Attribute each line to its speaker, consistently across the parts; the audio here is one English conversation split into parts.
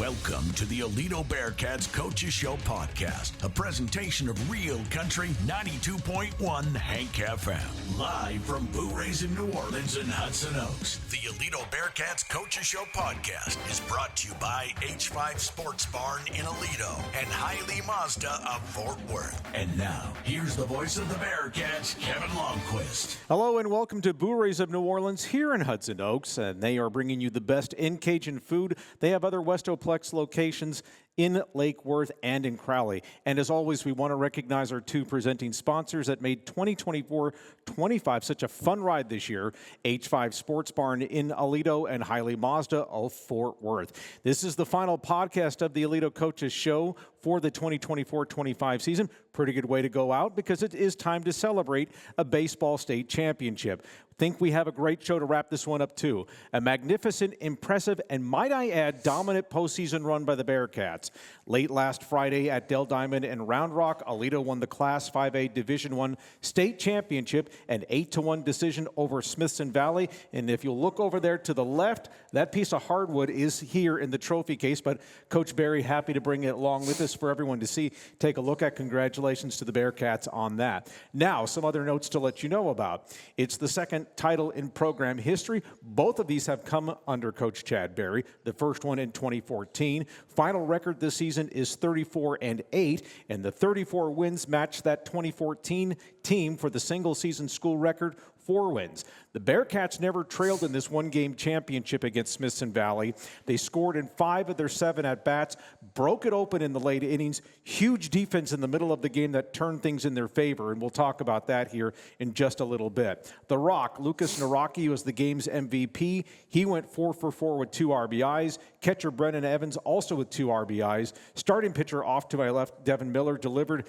Speaker 1: Welcome to the Aledo Bearcats Coaches Show podcast, a presentation of Real Country 92.1 Hank FM. Live from Boo Rays in New Orleans and Hudson Oaks, the Aledo Bearcats Coaches Show podcast is brought to you by H5 Sports Barn in Aledo and Hiley Mazda of Fort Worth. And now, here's the voice of the Bearcats, Kevin Lonnquist.
Speaker 2: Hello and welcome to Boo Rays of New Orleans here in Hudson Oaks, and they are bringing you the best in Cajun food. They have other Westoplex locations in Lake Worth and in Crowley. And as always, we want to recognize our two presenting sponsors that made 2024-25 such a fun ride this year, H5 Sports Barn in Aledo and Hiley Mazda of Fort Worth. This is the final podcast of the Aledo Coaches Show for the 2024-25 season. Pretty good way to go out because it is time to celebrate a baseball state championship. Think we have a great show to wrap this one up too. A magnificent, impressive, and might I add, dominant postseason run by the Bearcats. Late last Friday at Dell Diamond and Round Rock, Aledo won the Class 5A Division I state championship, an 8-1 decision over Smithson Valley. And if you'll look over there to the left, that piece of hardwood is here in the trophy case. But Coach Barry, happy to bring it along with us for everyone to see. Take a look at. Congratulations to the Bearcats on that. Now, some other notes to let you know about. It's the second title in program history. Both of these have come under Coach Chad Barry, the first one in 2014. Final record this season is 34-8, and the 34 wins match that 2014 team for the single season school record, 4 wins. The Bearcats never trailed in this one-game championship against Smithson Valley. They scored in 5 of their 7 at-bats, broke it open in the late innings. Huge defense in the middle of the game that turned things in their favor, and we'll talk about that here in just a little bit. The Rock, Lucas Naraki, was the game's MVP. He went 4 for 4 with 2 RBIs. Catcher Brennan Evans also with 2 RBIs. Starting pitcher off to my left, Devin Miller, delivered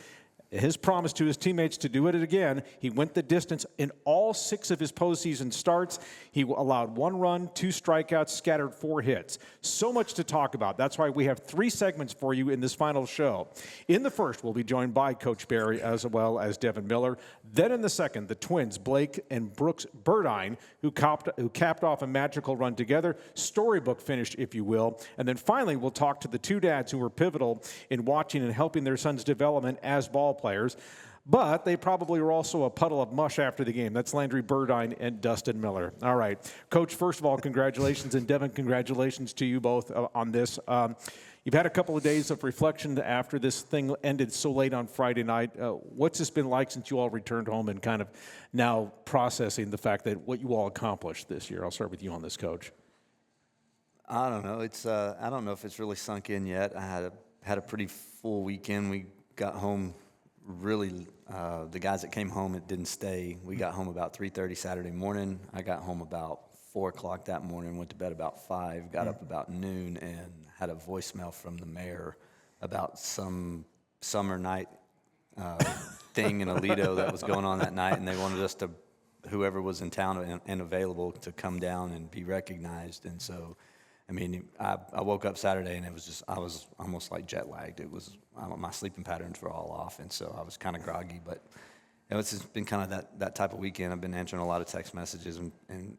Speaker 2: his promise to his teammates to do it again. He went the distance in all 6 of his postseason starts. He allowed 1 run, 2 strikeouts, scattered 4 hits. So much to talk about. That's why we have 3 segments for you in this final show. In the first, we'll be joined by Coach Barry as well as Devin Miller. Then in the second, the twins, Blake and Brooks Burdine, who capped off a magical run together. Storybook finished, if you will. And then finally, we'll talk to the 2 dads who were pivotal in watching and helping their son's development as ball players, but they probably were also a puddle of mush after the game. That's Landry Burdine and Dustin Miller. All right. Coach, first of all, congratulations, and Devin, congratulations to you both on this. You've had a couple of days of reflection after this thing ended so late on Friday night. What's this been like since you all returned home and kind of now processing the fact that what you all accomplished this year? I'll start with you on this, Coach.
Speaker 3: I don't know. I don't know if it's really sunk in yet. I had a pretty full weekend. We got home really, the guys that came home, it didn't stay. We got home about 3:30 Saturday morning. I got home about 4 o'clock that morning, went to bed about 5, got up about noon, and had a voicemail from the mayor about some summer night thing in Aledo that was going on that night, and they wanted us to, whoever was in town and available, to come down and be recognized. And so, I mean, I woke up Saturday and it was just, I was almost like jet lagged. It was, my sleeping patterns were all off, and so I was kind of groggy. But it's just been kind of that type of weekend. I've been answering a lot of text messages and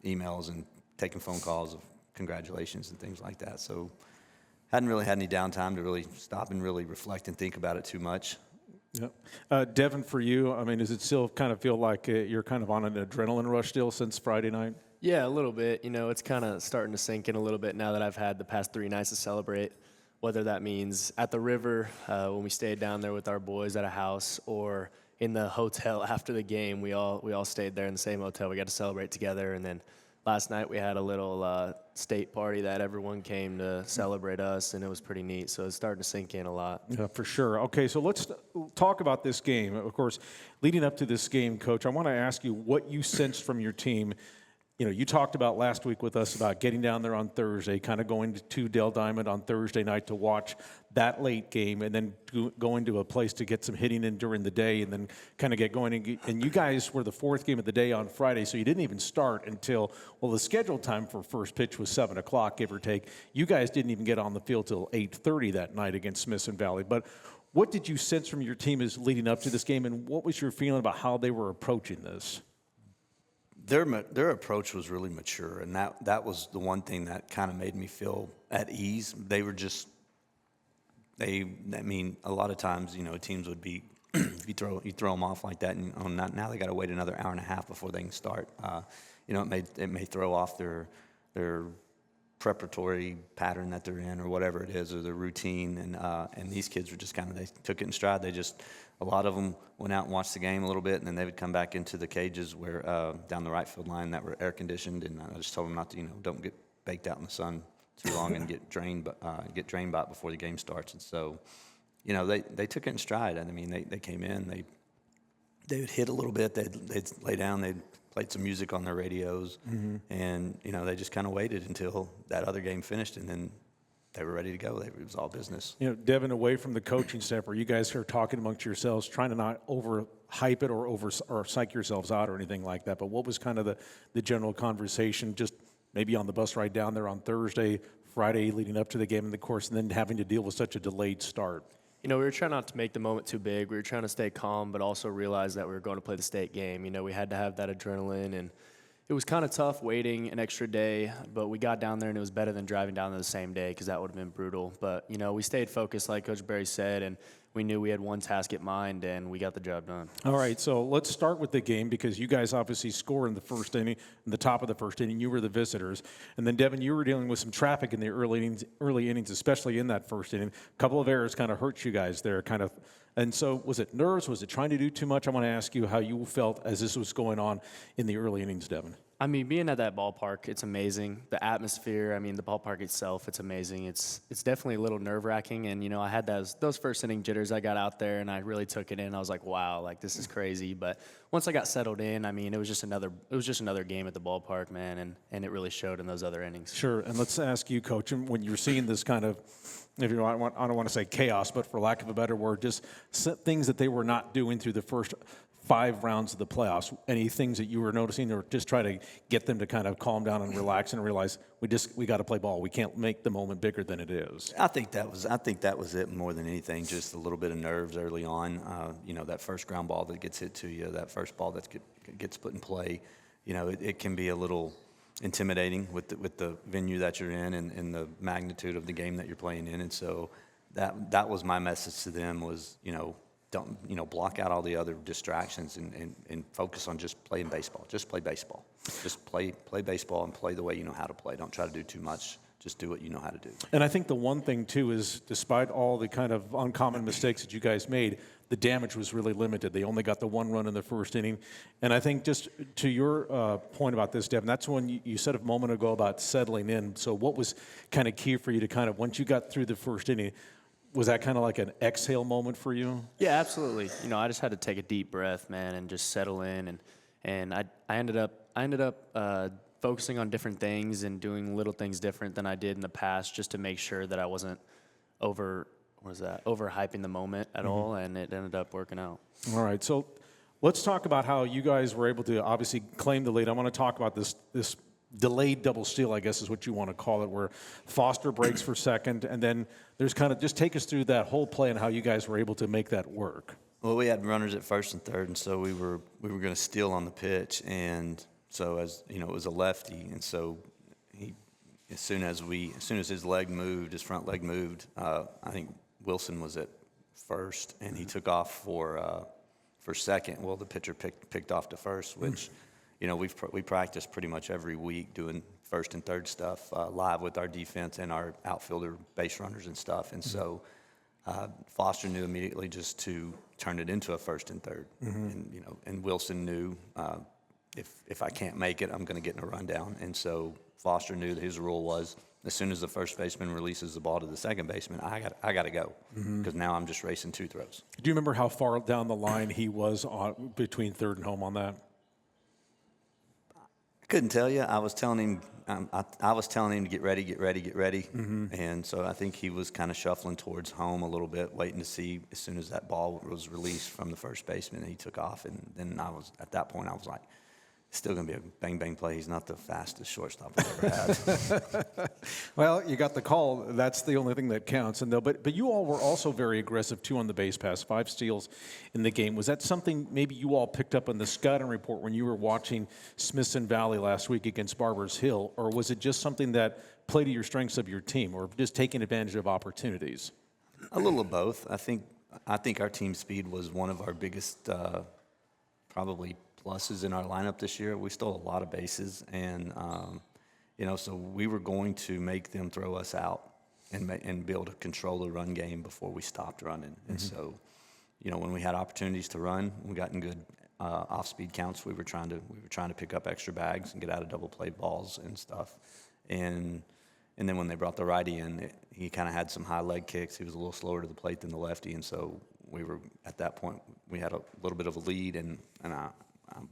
Speaker 3: emails and taking phone calls of congratulations and things like that. So hadn't really had any downtime to really stop and really reflect and think about it too much.
Speaker 2: Yep. Devin, for you, I mean, does it still kind of feel like you're kind of on an adrenaline rush still since Friday night?
Speaker 4: Yeah, a little bit. You know, it's kind of starting to sink in a little bit now that I've had the past 3 nights to celebrate, whether that means at the river when we stayed down there with our boys at a house, or in the hotel after the game. We all stayed there in the same hotel. We got to celebrate together. And then last night we had a little state party that everyone came to celebrate us, and it was pretty neat. So it's starting to sink in a lot.
Speaker 2: Yeah, for sure. Okay, so let's talk about this game. Of course, leading up to this game, Coach, I want to ask you what you sensed from your team. You know, you talked about last week with us about getting down there on Thursday, kind of going to Dell Diamond on Thursday night to watch that late game, and then going to a place to get some hitting in during the day, and then kind of get going. And you guys were the 4th game of the day on Friday, so you didn't even start until, well, the scheduled time for first pitch was 7 o'clock, give or take. You guys didn't even get on the field till 8:30 that night against Smithson Valley. But what did you sense from your team as leading up to this game, and what was your feeling about how they were approaching this?
Speaker 3: Their approach was really mature, and that was the one thing that kind of made me feel at ease. They were just I mean, a lot of times, teams would be if you throw them off like that, and now they got to wait another hour and a half before they can start. It may throw off their preparatory pattern that they're in, or whatever it is, or their routine. And these kids were just they took it in stride. A lot of them went out and watched the game a little bit, and then they would come back into the cages where down the right field line that were air conditioned. And I just told them not to, don't get baked out in the sun too long and get drained by it before the game starts. And so, they took it in stride. I mean, they came in, they would hit a little bit, they'd lay down, they'd played some music on their radios, and they just kind of waited until that other game finished, and then they were ready to go. It was all business.
Speaker 2: Devin, away from the coaching staff, were you guys here talking amongst yourselves, trying to not overhype it or psych yourselves out or anything like that? But what was kind of the general conversation, just maybe on the bus ride down there on Thursday, Friday, leading up to the game in the course, and then having to deal with such a delayed start?
Speaker 4: We were trying not to make the moment too big. We were trying to stay calm, but also realize that we were going to play the state game. We had to have that adrenaline, and it was kind of tough waiting an extra day, but we got down there, and it was better than driving down there the same day, because that would have been brutal. But, we stayed focused, like Coach Berry said, and we knew we had one task at mind, and we got the job done.
Speaker 2: All right, so let's start with the game, because you guys obviously score in the first inning, in the top of the first inning. You were the visitors. And then, Devin, you were dealing with some traffic in the early innings, especially in that first inning. A couple of errors kind of hurt you guys there, And so was it nerves? Was it trying to do too much? I want to ask you how you felt as this was going on in the early innings, Devin.
Speaker 4: I mean, being at that ballpark, it's amazing. The atmosphere, the ballpark itself, it's amazing. It's definitely a little nerve-wracking, and, I had those first inning jitters. I got out there, and I really took it in. I was like, wow, this is crazy. But once I got settled in, it was just another game at the ballpark, man, and it really showed in those other innings.
Speaker 2: Sure, and let's ask you, Coach, when you're seeing this kind of, I don't want to say chaos, but for lack of a better word, just things that they were not doing through the first 5 rounds of the playoffs. Any things that you were noticing, or just try to get them to kind of calm down and relax and realize we got to play ball. We can't make the moment bigger than it is.
Speaker 3: I think that was it more than anything. Just a little bit of nerves early on. That first ground ball that gets hit to you, that first ball that gets put in play. It can be a little intimidating with the venue that you're in and the magnitude of the game that you're playing in. And so that was my message to them was, don't block out all the other distractions and focus on just playing baseball. Just play baseball. Just play baseball and play the way you know how to play. Don't try to do too much. Just do what you know how to do.
Speaker 2: And I think the one thing, too, is despite all the kind of uncommon mistakes that you guys made, the damage was really limited. They only got the 1 run in the first inning. And I think just to your point about this, Devin, that's when you said a moment ago about settling in. So what was kind of key for you to kind of, once you got through the first inning, was that kind of like an exhale moment for you?
Speaker 4: Yeah, absolutely. I just had to take a deep breath, man, and just settle in. And I ended up focusing on different things and doing little things different than I did in the past, just to make sure that I wasn't overhyping the moment at all, and it ended up working out. All
Speaker 2: right, so let's talk about how you guys were able to obviously claim the lead. I want to talk about this delayed double steal, I guess is what you want to call it, where Foster breaks for second, and then there's kind of, just take us through that whole play and how you guys were able to make that work.
Speaker 3: Well, we had runners at first and third, and so we were going to steal on the pitch, and so as it was a lefty, and so as soon as his front leg moved, I think Wilson was at first, and he took off for second. Well, the pitcher picked off to first, which we practice pretty much every week doing first and third stuff live with our defense and our outfielder base runners and stuff. And so Foster knew immediately just to turn it into a first and third. And Wilson knew if I can't make it, I'm going to get in a rundown. And so Foster knew that his rule was, as soon as the first baseman releases the ball to the second baseman, I got to go, because now I'm just racing 2 throws.
Speaker 2: Do you remember how far down the line he was between third and home on that?
Speaker 3: Couldn't tell you. I was telling him to get ready. And so I think he was kind of shuffling towards home a little bit, waiting to see as soon as that ball was released from the first baseman, he took off. And then at that point I was like, it's still going to be a bang play. He's not the fastest shortstop I've ever had.
Speaker 2: Well, you got the call. That's the only thing that counts. And but you all were also very aggressive too on the base pass. 5 steals in the game. Was that something maybe you all picked up on the scouting report when you were watching Smithson Valley last week against Barbers Hill, or was it just something that play to your strengths of your team, or just taking advantage of opportunities?
Speaker 3: A little of both. I think our team speed was one of our biggest probably pluses in our lineup this year. We stole a lot of bases, and so we were going to make them throw us out and be able to control the run game before we stopped running. And so, when we had opportunities to run, we got in good off-speed counts. We were trying to pick up extra bags and get out of double play balls and stuff. And then when they brought the righty in, he kind of had some high leg kicks. He was a little slower to the plate than the lefty, and so we were at that point. We had a little bit of a lead, and I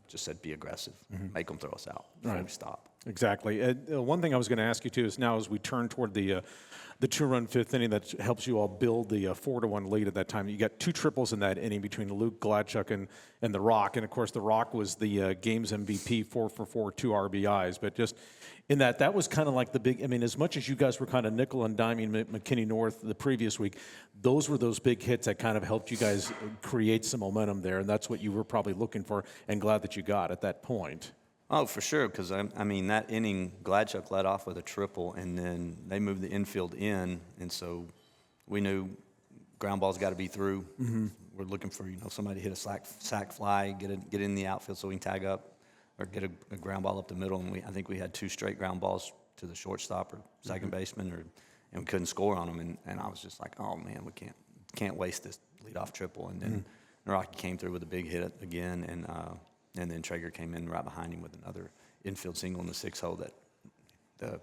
Speaker 3: just said be aggressive, make them throw us out before we stop.
Speaker 2: Exactly. One thing I was going to ask you too is now as we turn toward the 2-run fifth inning that helps you all build the 4-1 lead at that time. You got 2 triples in that inning between Luke Gladchuk and The Rock, and of course The Rock was the game's MVP, 4 for 4, 2 RBIs. But just in that was kind of like the big. I mean, as much as you guys were kind of nickel and diming McKinney North the previous week, those were those big hits that kind of helped you guys create some momentum there, and that's what you were probably looking for, and glad that you got at that point.
Speaker 3: Oh, for sure, because, I mean, that inning, Gladchuk led off with a triple, and then they moved the infield in, and so we knew ground ball's got to be through. We're looking for, somebody to hit a sack fly, get in the outfield so we can tag up, or get a ground ball up the middle, and I think we had 2 straight ground balls to the shortstop or second baseman, and we couldn't score on them, and I was just like, oh, man, we can't waste this leadoff triple, and then Rocky came through with a big hit again, and then Traeger came in right behind him with another infield single in the 6th hole that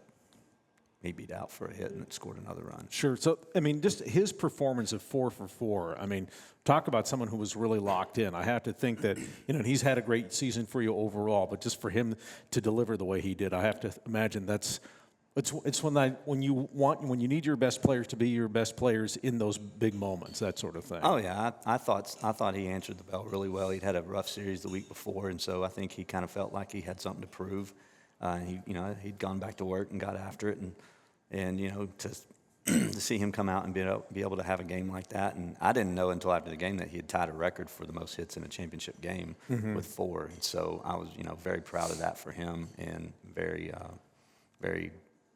Speaker 3: he beat out for a hit and scored another run.
Speaker 2: Sure. So, I mean, just his performance of 4 for 4, I mean, talk about someone who was really locked in. I have to think that, he's had a great season for you overall, but just for him to deliver the way he did, I have to imagine it's when you need your best players to be your best players in those big moments, that sort of thing.
Speaker 3: Oh yeah, I thought he answered the bell really well. He'd had a rough series the week before, and so I think he kind of felt like he had something to prove. He'd gone back to work and got after it, and to see him come out and be able to have a game like that, and I didn't know until after the game that he had tied a record for the most hits in a championship game with 4, and so I was very proud of that for him, and very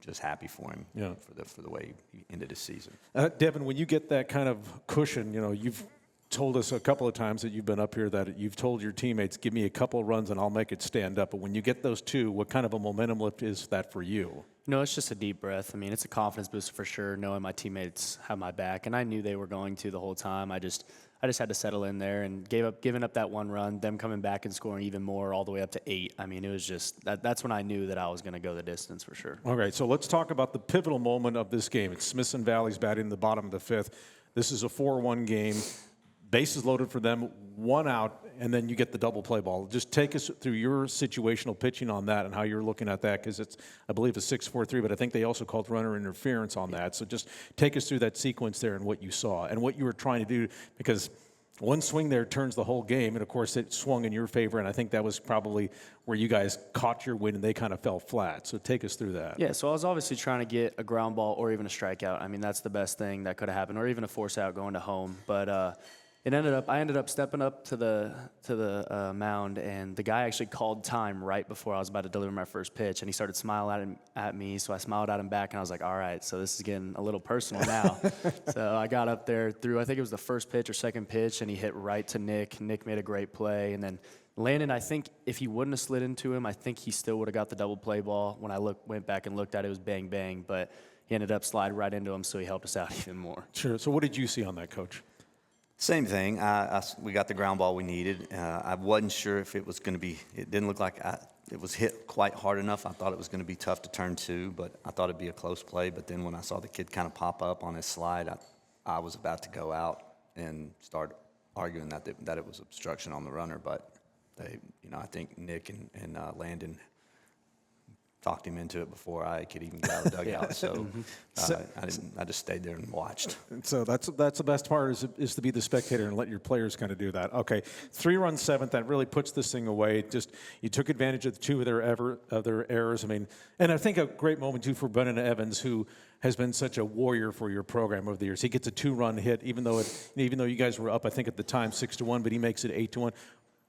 Speaker 3: just happy for him for the way he ended his season.
Speaker 2: Devin, when you get that kind of cushion, you've told us a couple of times that you've been up here that you've told your teammates, give me a couple of runs and I'll make it stand up. But when you get those 2, what kind of a momentum lift is that for you?
Speaker 4: It's just a deep breath. I mean, it's a confidence boost for sure, knowing my teammates have my back, and I knew they were going to the whole time. I just had to settle in there and giving up that 1 run, them coming back and scoring even more all the way up to 8. I mean, it was just that's when I knew that I was going to go the distance for sure.
Speaker 2: All right, so let's talk about the pivotal moment of this game. It's Smithson Valley's batting in the bottom of the 5th. This is a 4-1 game. Bases loaded for them, 1 out, and then you get the double play ball. Just take us through your situational pitching on that and how you're looking at that, because I believe it's 6-4-3, but I think they also called runner interference on that. So just take us through that sequence there and what you saw and what you were trying to do, because one swing there turns the whole game, and of course it swung in your favor, and I think that was probably where you guys caught your wind and they kind of fell flat. So take us through that.
Speaker 4: Yeah, so I was obviously trying to get a ground ball or even a strikeout. I mean, that's the best thing that could have happened, or even a force out going to home. But I ended up stepping up to the mound, and the guy actually called time right before I was about to deliver my first pitch, and he started smiling at me, so I smiled at him back, and I was like, all right, so this is getting a little personal now. So I got up there, I think it was the first pitch or second pitch, and he hit right to Nick. Nick made a great play, and then Landon, I think if he wouldn't have slid into him, I think he still would have got the double play ball. When I went back and looked at it, it was bang, bang, but he ended up sliding right into him, so he helped us out even more.
Speaker 2: Sure. So what did you see on that, Coach?
Speaker 3: Same thing. We got the ground ball we needed. I wasn't sure if it was going to be. It didn't look like it was hit quite hard enough. I thought it was going to be tough to turn 2, but I thought it'd be a close play. But then when I saw the kid kind of pop up on his slide, I was about to go out and start arguing that it was obstruction on the runner. But I think Nick and Landon talked him into it before I could even get out of the dugout. So I just stayed there and watched.
Speaker 2: So that's the best part is to be the spectator and let your players kind of do that. Okay, 3-run 7th, that really puts this thing away. Just you took advantage of 2 of their errors. I mean, and I think a great moment too for Brennan Evans, who has been such a warrior for your program over the years. He gets a 2-run hit, even though you guys were up, I think at the time 6-1, but he makes it 8-1.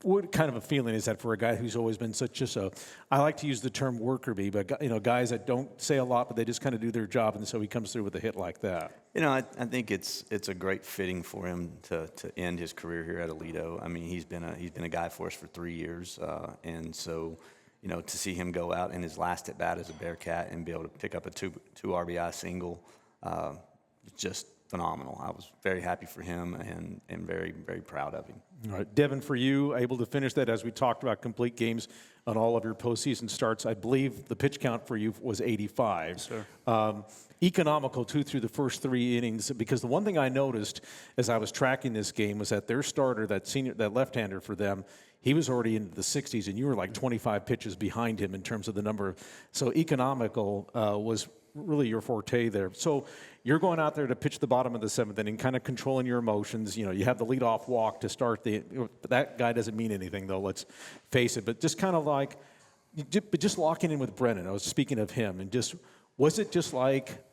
Speaker 2: What kind of a feeling is that for a guy who's always been just a, I like to use the term worker bee, but guys that don't say a lot, but they just kind of do their job, and so he comes through with a hit like that.
Speaker 3: I think it's a great fitting for him to end his career here at Aledo. I mean, he's been a guy for us for 3 years, and so to see him go out in his last at bat as a Bearcat and be able to pick up a two RBI single, just phenomenal. I was very happy for him and very, very proud of him.
Speaker 2: All right, Devin, for you, able to finish that, as we talked about, complete games on all of your postseason starts. I believe the pitch count for you was 85.
Speaker 4: Sure.
Speaker 2: Economical, too, through the first 3 innings, because the one thing I noticed as I was tracking this game was that their starter, that left-hander for them, he was already into the 60s, and you were like 25 pitches behind him in terms of the number. So economical was really your forte there. So you're going out there to pitch the bottom of the 7th inning, kind of controlling your emotions. You have the leadoff walk to start that guy doesn't mean anything, though, let's face it. But just kind of like, just locking in with Brennan. I was speaking of him, and was it just like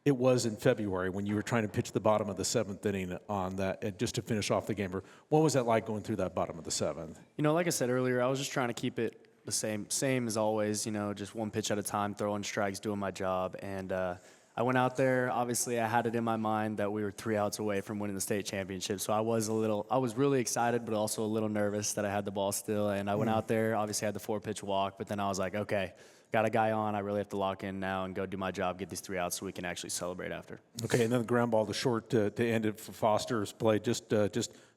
Speaker 2: it was in February when you were trying to pitch the bottom of the 7th inning on that, just to finish off the game? Or what was that like going through that bottom of the 7th?
Speaker 4: Like I said earlier, I was just trying to keep it the same as always, just one pitch at a time, throwing strikes, doing my job. And I went out there. Obviously, I had it in my mind that we were 3 outs away from winning the state championship. So I was really excited, but also a little nervous that I had the ball still. And I went out there, obviously had the 4-pitch walk, but then I was like, okay, got a guy on. I really have to lock in now and go do my job, get these 3 outs so we can actually celebrate after.
Speaker 2: Okay, and then the ground ball to short to end it for Foster's play. Just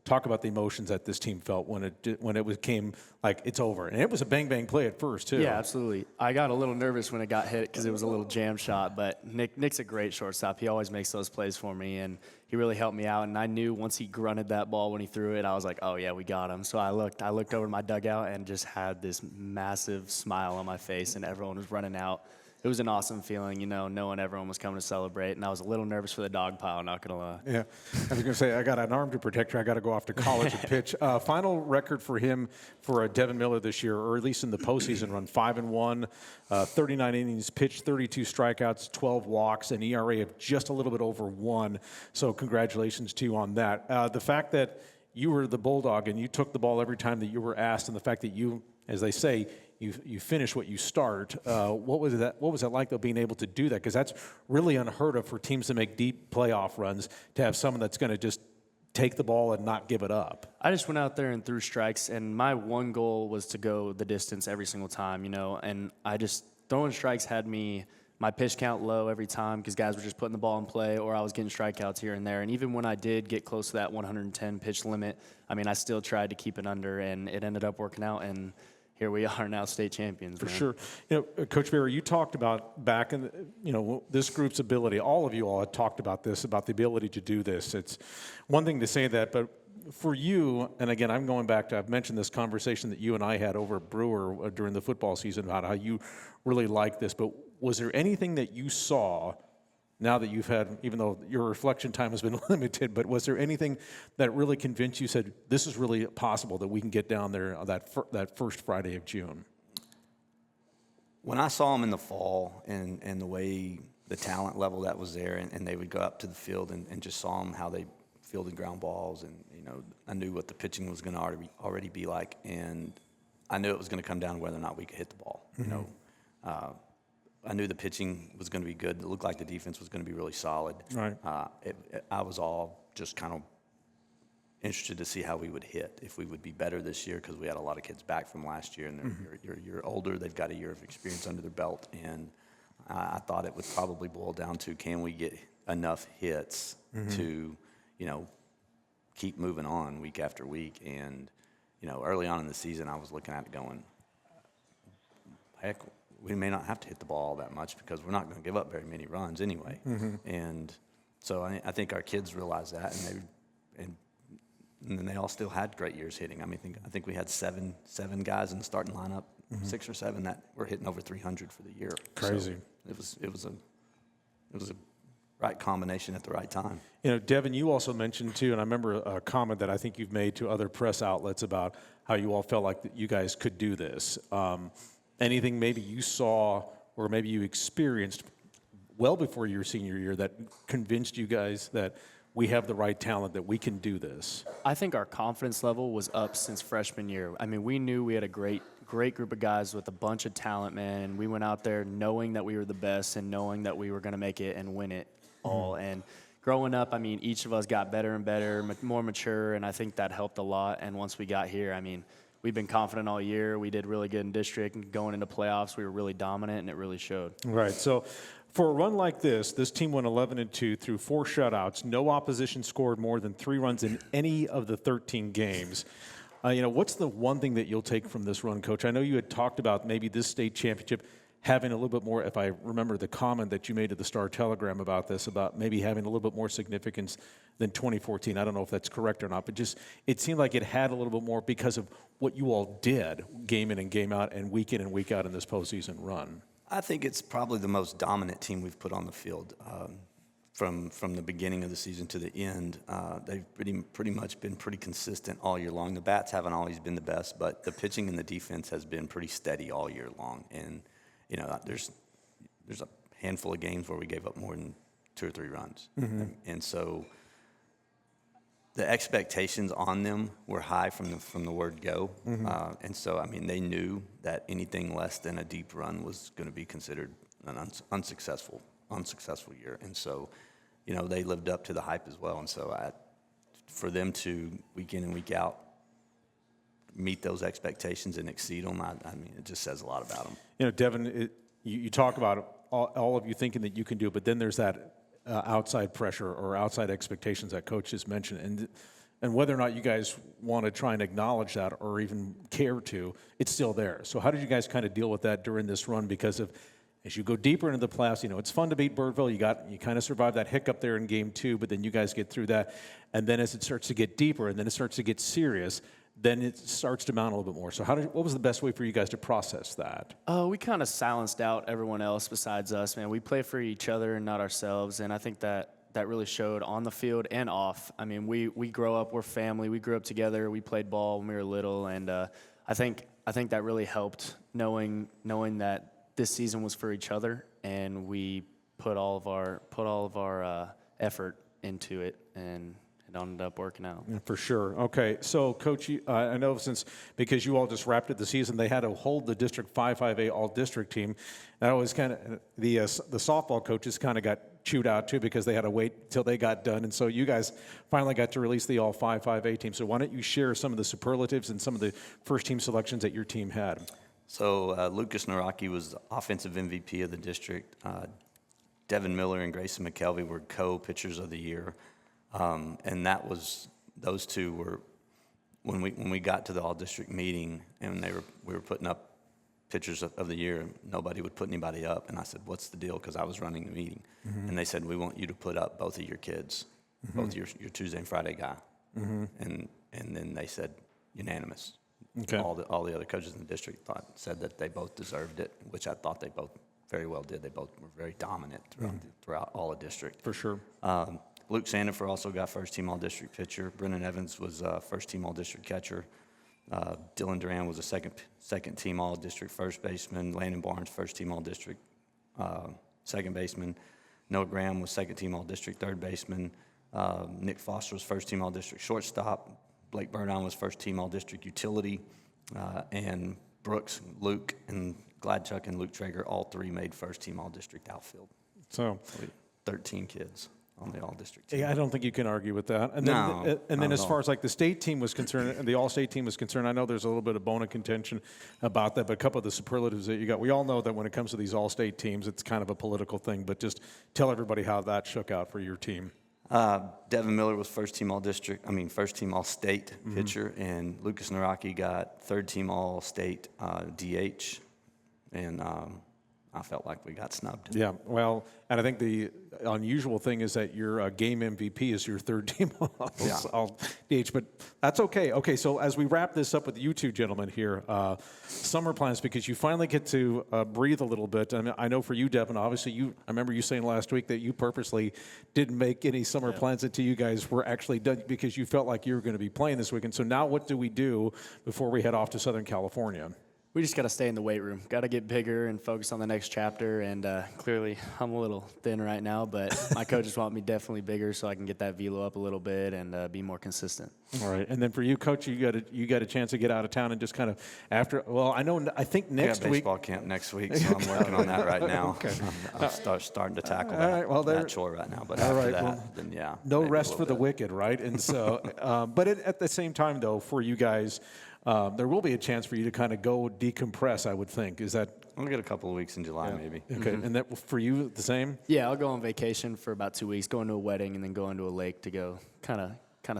Speaker 2: talk about the emotions that this team felt when it came like it's over. And it was a bang-bang play at first, too.
Speaker 4: Yeah, absolutely. I got a little nervous when it got hit because it was a little jam shot, but Nick's a great shortstop. He always makes those plays for me, and he really helped me out. And I knew once he grunted that ball when he threw it, I was like, oh, yeah, we got him. So I looked over to my dugout and just had this massive smile on my face, and everyone was running out. It was an awesome feeling, knowing everyone was coming to celebrate. And I was a little nervous for the dog pile, not going to lie.
Speaker 2: Yeah. I was going to say, I got an arm to protect her. I got to go off to college and pitch. Final record for him for Devin Miller this year, or at least in the postseason run, 5-1, 39 innings pitched, 32 strikeouts, 12 walks, an ERA of just a little bit over 1. So congratulations to you on that. The fact that you were the Bulldog and you took the ball every time that you were asked, and the fact that you, as they say, you finish what you start. What was that like, though, being able to do that? Because that's really unheard of for teams to make deep playoff runs, to have someone that's going to just take the ball and not give it up.
Speaker 4: I just went out there and threw strikes, and my one goal was to go the distance every single time, and I just, throwing strikes had my pitch count low every time because guys were just putting the ball in play, or I was getting strikeouts here and there. And even when I did get close to that 110 pitch limit, I still tried to keep it under, and it ended up working out. And here we are now, state champions.
Speaker 2: For sure. Coach Barry, you talked about back in, this group's ability. All of you all had talked about this, about the ability to do this. It's one thing to say that, but for you, and again, I'm going back to, I've mentioned this conversation that you and I had over at Brewer during the football season about how you really like this, but was there anything that you saw now that you've had, even though your reflection time has been limited, but was there anything that really convinced you, said, this is really possible that we can get down there that first Friday of June?
Speaker 3: When I saw them in the fall and the way the talent level that was there, and they would go up to the field and just saw them, how they fielded ground balls, and I knew what the pitching was going to already be like, and I knew it was going to come down to whether or not we could hit the ball.
Speaker 2: Mm-hmm.
Speaker 3: I knew the pitching was going to be good. It looked like the defense was going to be really solid.
Speaker 2: Right.
Speaker 3: I was all just kind of interested to see how we would hit, if we would be better this year, because we had a lot of kids back from last year, and you're older. They've got a year of experience under their belt, and I thought it would probably boil down to, can we get enough hits to, keep moving on week after week. And, early on in the season, I was looking at it going, heck, we may not have to hit the ball that much because we're not going to give up very many runs anyway. And so I think our kids realized that, and then they all still had great years hitting. I think we had seven guys in the starting lineup, 6 or 7 that were hitting over 300 for the year.
Speaker 2: Crazy.
Speaker 3: So it was a right combination at the right time.
Speaker 2: Devin, you also mentioned too, and I remember a comment that I think you've made to other press outlets about how you all felt like that you guys could do this. Anything maybe you saw or maybe you experienced well before your senior year that convinced you guys that we have the right talent, that we can do this?
Speaker 4: I think our confidence level was up since freshman year. I mean, we knew we had a great group of guys with a bunch of talent, man, and we went out there knowing that we were the best and knowing that we were going to make it and win it all. And growing up, I mean, each of us got better and better, more mature, and I think that helped a lot. And once we got here, I mean, we've been confident all year. We did really good in district, and going into playoffs, we were really dominant, and it really showed.
Speaker 2: Right. So for a run like this team went 11-2 through 4 shutouts. No opposition scored more than 3 runs in any of the 13 games. What's the one thing that you'll take from this run, Coach? I know you had talked about maybe this state championship having a little bit more, if I remember the comment that you made to the Star-Telegram about this, about maybe having a little bit more significance than 2014. I don't know if that's correct or not, but just it seemed like it had a little bit more because of what you all did game in and game out and week in and week out in this postseason run.
Speaker 3: I think it's probably the most dominant team we've put on the field from the beginning of the season to the end. They've pretty much been pretty consistent all year long. The bats haven't always been the best, but the pitching and the defense has been pretty steady all year long. And there's a handful of games where we gave up more than 2 or 3 runs, and so the expectations on them were high from the word go. And so, I mean, they knew that anything less than a deep run was going to be considered an unsuccessful year. And so, they lived up to the hype as well. And so for them to week in and week out meet those expectations and exceed them, I mean, it just says a lot about them.
Speaker 2: Devin, you talk about all of you thinking that you can do it, but then there's that outside pressure or outside expectations that Coach just mentioned. And whether or not you guys want to try and acknowledge that or even care to, it's still there. So how did you guys kind of deal with that during this run? Because as you go deeper into the playoffs, it's fun to beat Birdville. You kind of survive that hiccup there in game 2, but then you guys get through that. And then as it starts to get deeper and then it starts to get serious, then it starts to mount a little bit more. So what was the best way for you guys to process that?
Speaker 4: We kind of silenced out everyone else besides us, man. We play for each other and not ourselves, and I think that really showed on the field and off. I mean, we grow up, we're family. We grew up together. We played ball when we were little, and I think that really helped knowing that this season was for each other, and we put all of our effort into it, and it ended up working out.
Speaker 2: Yeah, for sure. Okay, so Coach, I know because you all just wrapped up the season, they had to hold the District 5-5A All-District team. That was kind of the softball coaches kind of got chewed out too because they had to wait till they got done, and so you guys finally got to release the All-5-5A team. So why don't you share some of the superlatives and some of the first team selections that your team had?
Speaker 3: So Lucas Naraki was the offensive MVP of the district. Devin Miller and Grayson McKelvey were co-pitchers of the year. And those two were when we got to the all-district meeting and we were putting up pitchers of the year. Nobody would put anybody up, and I said, "What's the deal?" Because I was running the meeting, and they said, "We want you to put up both of your kids, both your Tuesday and Friday guy," and then they said unanimous.
Speaker 2: Okay.
Speaker 3: All the other coaches in the district said that they both deserved it, which I thought they both very well did. They both were very dominant throughout all the district.
Speaker 2: For sure.
Speaker 3: Luke Sandifer also got first-team All-District pitcher. Brennan Evans was first-team All-District catcher. Dylan Duran was a second-team All-District first baseman. Landon Barnes, first-team All-District second baseman. Noah Graham was second-team All-District third baseman. Nick Foster was first-team All-District shortstop. Blake Burdine was first-team All-District utility. And Brooks, Luke, and Gladchuck and Luke Traeger, all 3 made first-team All-District outfield.
Speaker 2: So
Speaker 3: 13 kids on the all-district team.
Speaker 2: Yeah, I don't think you can argue with that. And then as far as like the state team was concerned, and the all-state team was concerned, I know there's a little bit of bone of contention about that, but a couple of the superlatives that you got, we all know that when it comes to these all-state teams, it's kind of a political thing, but just tell everybody how that shook out for your team.
Speaker 3: Devin Miller was first-team first-team all-state pitcher, and Lucas Naraki got third-team all-state DH, and I felt like we got snubbed.
Speaker 2: Yeah, well, and I think the unusual thing is that your game MVP is your third team all DH, but that's okay. Okay, so as we wrap this up with you two gentlemen here, summer plans, because you finally get to breathe a little bit. I mean, I know for you, Devin, obviously I remember you saying last week that you purposely didn't make any summer plans until you guys were actually done because you felt like you were going to be playing this weekend. So now what do we do before we head off to Southern California?
Speaker 4: We just got to stay in the weight room. Got to get bigger and focus on the next chapter. And clearly, I'm a little thin right now, but my coaches want me definitely bigger so I can get that velo up a little bit and be more consistent.
Speaker 2: All right, and then for you, Coach, you got a chance to get out of town and just kind of after. Well, I think next week.
Speaker 3: Baseball camp next week, so I'm working on that right now.
Speaker 2: Okay.
Speaker 3: I'm starting to tackle that chore right now. But
Speaker 2: all
Speaker 3: after
Speaker 2: right,
Speaker 3: that,
Speaker 2: well,
Speaker 3: then yeah.
Speaker 2: No rest for the wicked, right? And so, but at the same time, though, for you guys. There will be a chance for you to kind of go decompress, I would think. Is that?
Speaker 3: I'll get a couple of weeks in July, maybe.
Speaker 2: Okay, and that for you the same?
Speaker 4: Yeah, I'll go on vacation for about 2 weeks, going to a wedding, and then going to a lake to go kind of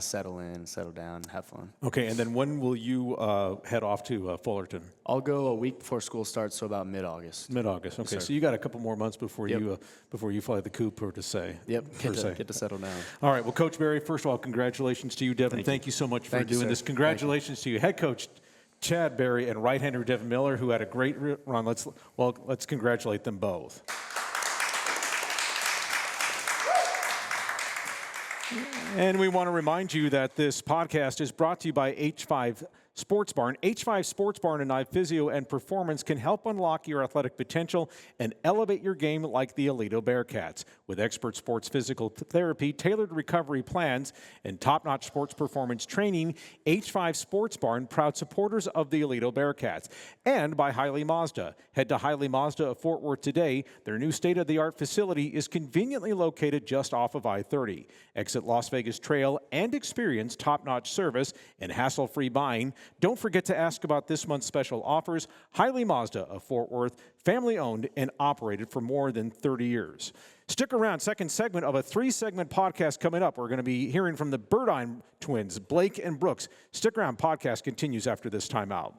Speaker 4: settle in, settle down, have fun.
Speaker 2: Okay, and then when will you head off to Fullerton?
Speaker 4: I'll go a week before school starts, so about mid-August.
Speaker 2: Mid-August. Okay,
Speaker 4: Yes,
Speaker 2: so you got a couple more months before
Speaker 4: Yep.
Speaker 2: you fly the coop, per se.
Speaker 4: Yep, get to settle down.
Speaker 2: All right. Well, Coach Berry, first of all, congratulations to you, Devin. Thank you so much for doing this. Congratulations to you, head coach Chad Berry and right-hander Devin Miller, who had a great run. Let's congratulate them both. And we want to remind you that this podcast is brought to you by H5 Sports Barn. H5 Sports Barn and I Physio and Performance can help unlock your athletic potential and elevate your game like the Aledo Bearcats. With expert sports physical therapy, tailored recovery plans, and top-notch sports performance training, H5 Sports Barn, proud supporters of the Aledo Bearcats. And by Hiley Mazda. Head to Hiley Mazda of Fort Worth today. Their new state-of-the-art facility is conveniently located just off of I-30. Exit Las Vegas Trail and experience top-notch service and hassle-free buying. Don't forget to ask about this month's special offers. Hiley Mazda of Fort Worth, family-owned and operated for more than 30 years. Stick around. Second segment of a 3-segment podcast coming up. We're going to be hearing from the Burdine twins, Blake and Brooks. Stick around. Podcast continues after this timeout.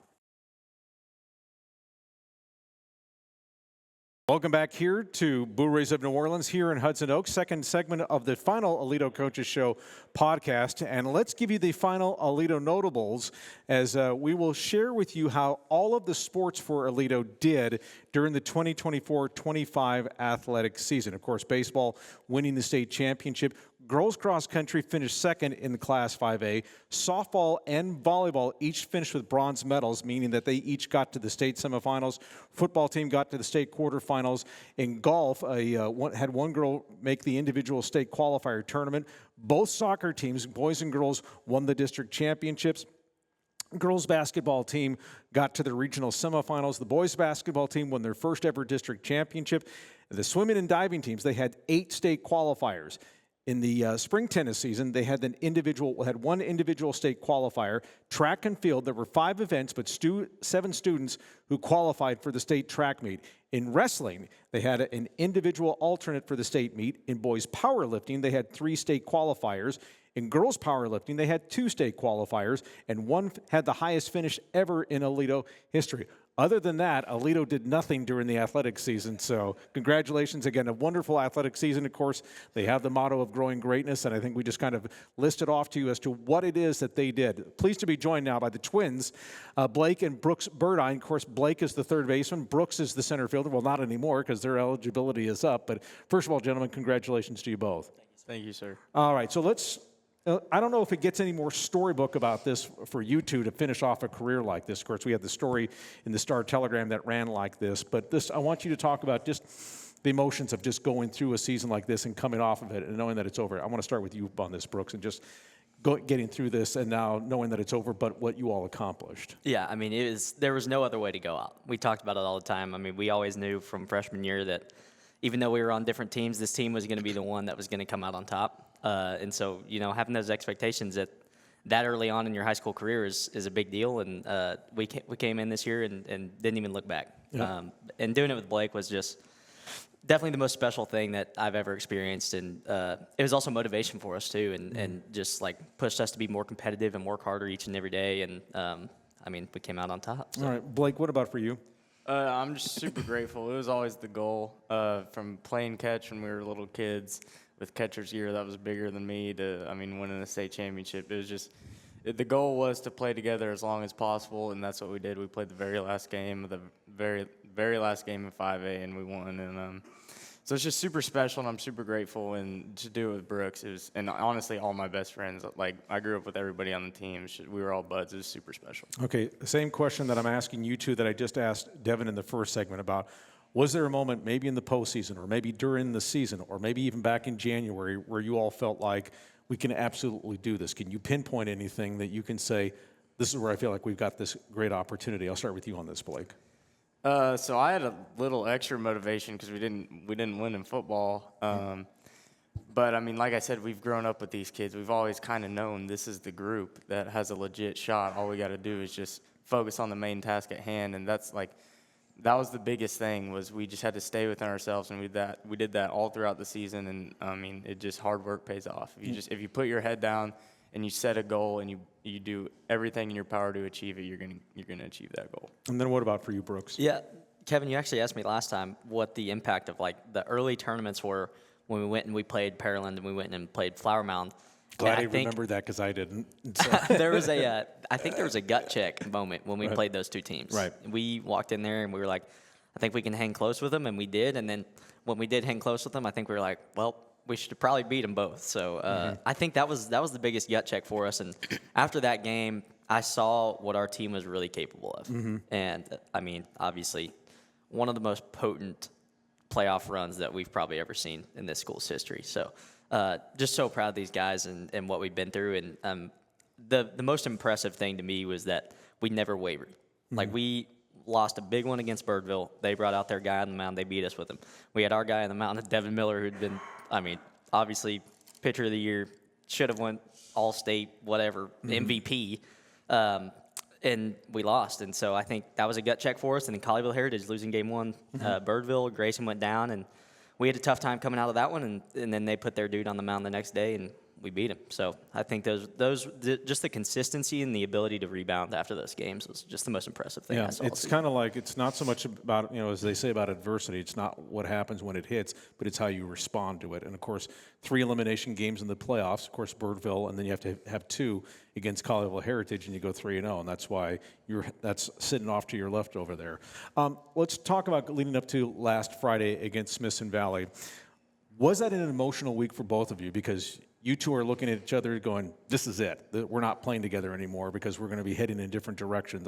Speaker 2: Welcome back here to Blue Rays of New Orleans here in Hudson Oaks. Second segment of the final Aledo Coaches Show podcast. And let's give you the final Aledo notables as we will share with you how all of the sports for Aledo did during the 2024-25 athletic season. Of course, baseball winning the state championship. Girls cross country finished second in the Class 5A. Softball and volleyball each finished with bronze medals, meaning that they each got to the state semifinals. Football team got to the state quarterfinals. In golf, had one girl make the individual state qualifier tournament. Both soccer teams, boys and girls, won the district championships. Girls basketball team got to the regional semifinals. The boys basketball team won their first ever district championship. The swimming and diving teams, they had 8 state qualifiers. In the spring tennis season, they had one individual state qualifier. Track and field, there were 5 events, but 7 students who qualified for the state track meet. In wrestling, they had an individual alternate for the state meet. In boys powerlifting, they had 3 state qualifiers. In girls powerlifting, they had 2 state qualifiers, and one had the highest finish ever in Aledo history. Other than that, Aledo did nothing during the athletic season, so congratulations. Again, a wonderful athletic season. Of course, they have the motto of growing greatness, and I think we just kind of listed off to you as to what it is that they did. Pleased to be joined now by the twins, Blake and Brooks Burdine. Of course, Blake is the third baseman. Brooks is the center fielder. Well, not anymore because their eligibility is up, but first of all, gentlemen, congratulations to you both.
Speaker 4: Thank you, sir.
Speaker 2: All right, so let's I don't know if it gets any more storybook about this for you two to finish off a career like this. Of course, we had the story in the Star-Telegram that ran like this, but I want you to talk about just the emotions of just going through a season like this and coming off of it and knowing that it's over. I want to start with you on this, Brooks, and just getting through this and now knowing that it's over, but what you all accomplished.
Speaker 5: Yeah, I mean, there was no other way to go out. We talked about it all the time. I mean, we always knew from freshman year that even though we were on different teams, this team was going to be the one that was going to come out on top. And so, having those expectations that early on in your high school career is a big deal. And we came in this year and didn't even look back. Yeah. And doing it with Blake was just definitely the most special thing that I've ever experienced. And it was also motivation for us, too, and just, pushed us to be more competitive and work harder each and every day. And, we came out on top. So.
Speaker 2: All right. Blake, what about for you?
Speaker 6: I'm just super grateful. It was always the goal from playing catch when we were little kids with catcher's gear that was bigger than me to, winning a state championship. It was just the goal was to play together as long as possible, and that's what we did. We played the very last game of the very last game in 5A, and we won. And So it's just super special, and I'm super grateful. And to do it with Brooks, and honestly, all my best friends. Like, I grew up with everybody on the team. We were all buds. It was super special.
Speaker 2: Okay, same question that I'm asking you two that I just asked Devin in the first segment about. Was there a moment maybe in the postseason or maybe during the season or maybe even back in January where you all felt like we can absolutely do this? Can you pinpoint anything that you can say, this is where I feel like we've got this great opportunity? I'll start with you on this, Blake.
Speaker 6: So I had a little extra motivation because we didn't win in football. But, I mean, like I said, we've grown up with these kids. We've always kind of known this is the group that has a legit shot. All we got to do is just focus on the main task at hand. And that was the biggest thing, was we just had to stay within ourselves. And we did that all throughout the season. And, I mean, it just hard work pays off. If you put your head down and you set a goal and you do everything in your power to achieve it, you're gonna achieve that goal.
Speaker 2: And then what about for you, Brooks?
Speaker 5: Yeah, Kevin, you actually asked me last time what the impact of like the early tournaments were when we went and we played Pearland and we went and played Flower Mound.
Speaker 2: Glad I remembered that because I didn't. So.
Speaker 5: I think there was a gut check moment when we played those two teams.
Speaker 2: Right.
Speaker 5: We walked in there and we were like, I think we can hang close with them, and we did. And then when we did hang close with them, I think we were like, well, we should probably beat them both. So I think that was the biggest gut check for us. And after that game, I saw what our team was really capable of. And, I mean, obviously, one of the most potent playoff runs that we've probably ever seen in this school's history. So just so proud of these guys and what we've been through. And the most impressive thing to me was that we never wavered. Like, we lost a big one against Birdville. They brought out their guy on the mound. They beat us with him. We had our guy on the mound, Devin Miller, who'd been, I mean, obviously pitcher of the year, should have won all-state, whatever, MVP, and we lost. And so I think that was a gut check for us. And then Colleyville Heritage losing game one, Birdville, Grayson went down, and we had a tough time coming out of that one. And then they put their dude on the mound the next day, and we beat him. So I think those just the consistency and the ability to rebound after those games was just the most impressive thing I saw.
Speaker 2: It's kind of like, it's not so much about, as they say about adversity, it's not what happens when it hits, but it's how you respond to it. And, of course, 3 elimination games in the playoffs, of course, Birdville, and then you have to have 2 against Colleyville Heritage, and you go 3-0, and that's why that's sitting off to your left over there. Let's talk about leading up to last Friday against Smithson Valley. Was that an emotional week for both of you? Because you two are looking at each other going, this is it. We're not playing together anymore because we're going to be heading in different directions.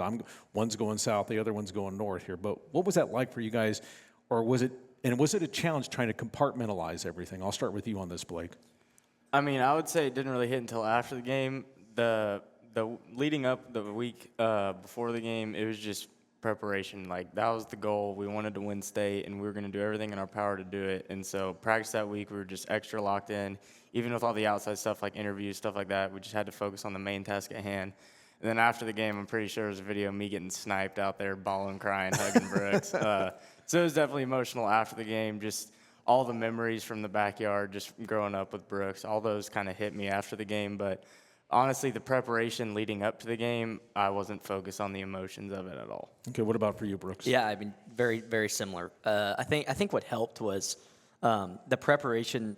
Speaker 2: One's going south, the other one's going north here. But what was that like for you guys? Or was it a challenge trying to compartmentalize everything? I'll start with you on this, Blake.
Speaker 6: I mean, I would say it didn't really hit until after the game. The leading up the week before the game, it was just preparation. Like, that was the goal. We wanted to win state, and we were going to do everything in our power to do it. And so practice that week, we were just extra locked in. Even with all the outside stuff like interviews, stuff like that, we just had to focus on the main task at hand. And then after the game, I'm pretty sure there was a video of me getting sniped out there, bawling, crying, hugging Brooks. So it was definitely emotional after the game. Just all the memories from the backyard, just growing up with Brooks, all those kind of hit me after the game. But honestly, the preparation leading up to the game, I wasn't focused on the emotions of it at all.
Speaker 2: Okay, what about for you, Brooks?
Speaker 5: Yeah, I mean, very, very similar. I think what helped was the preparation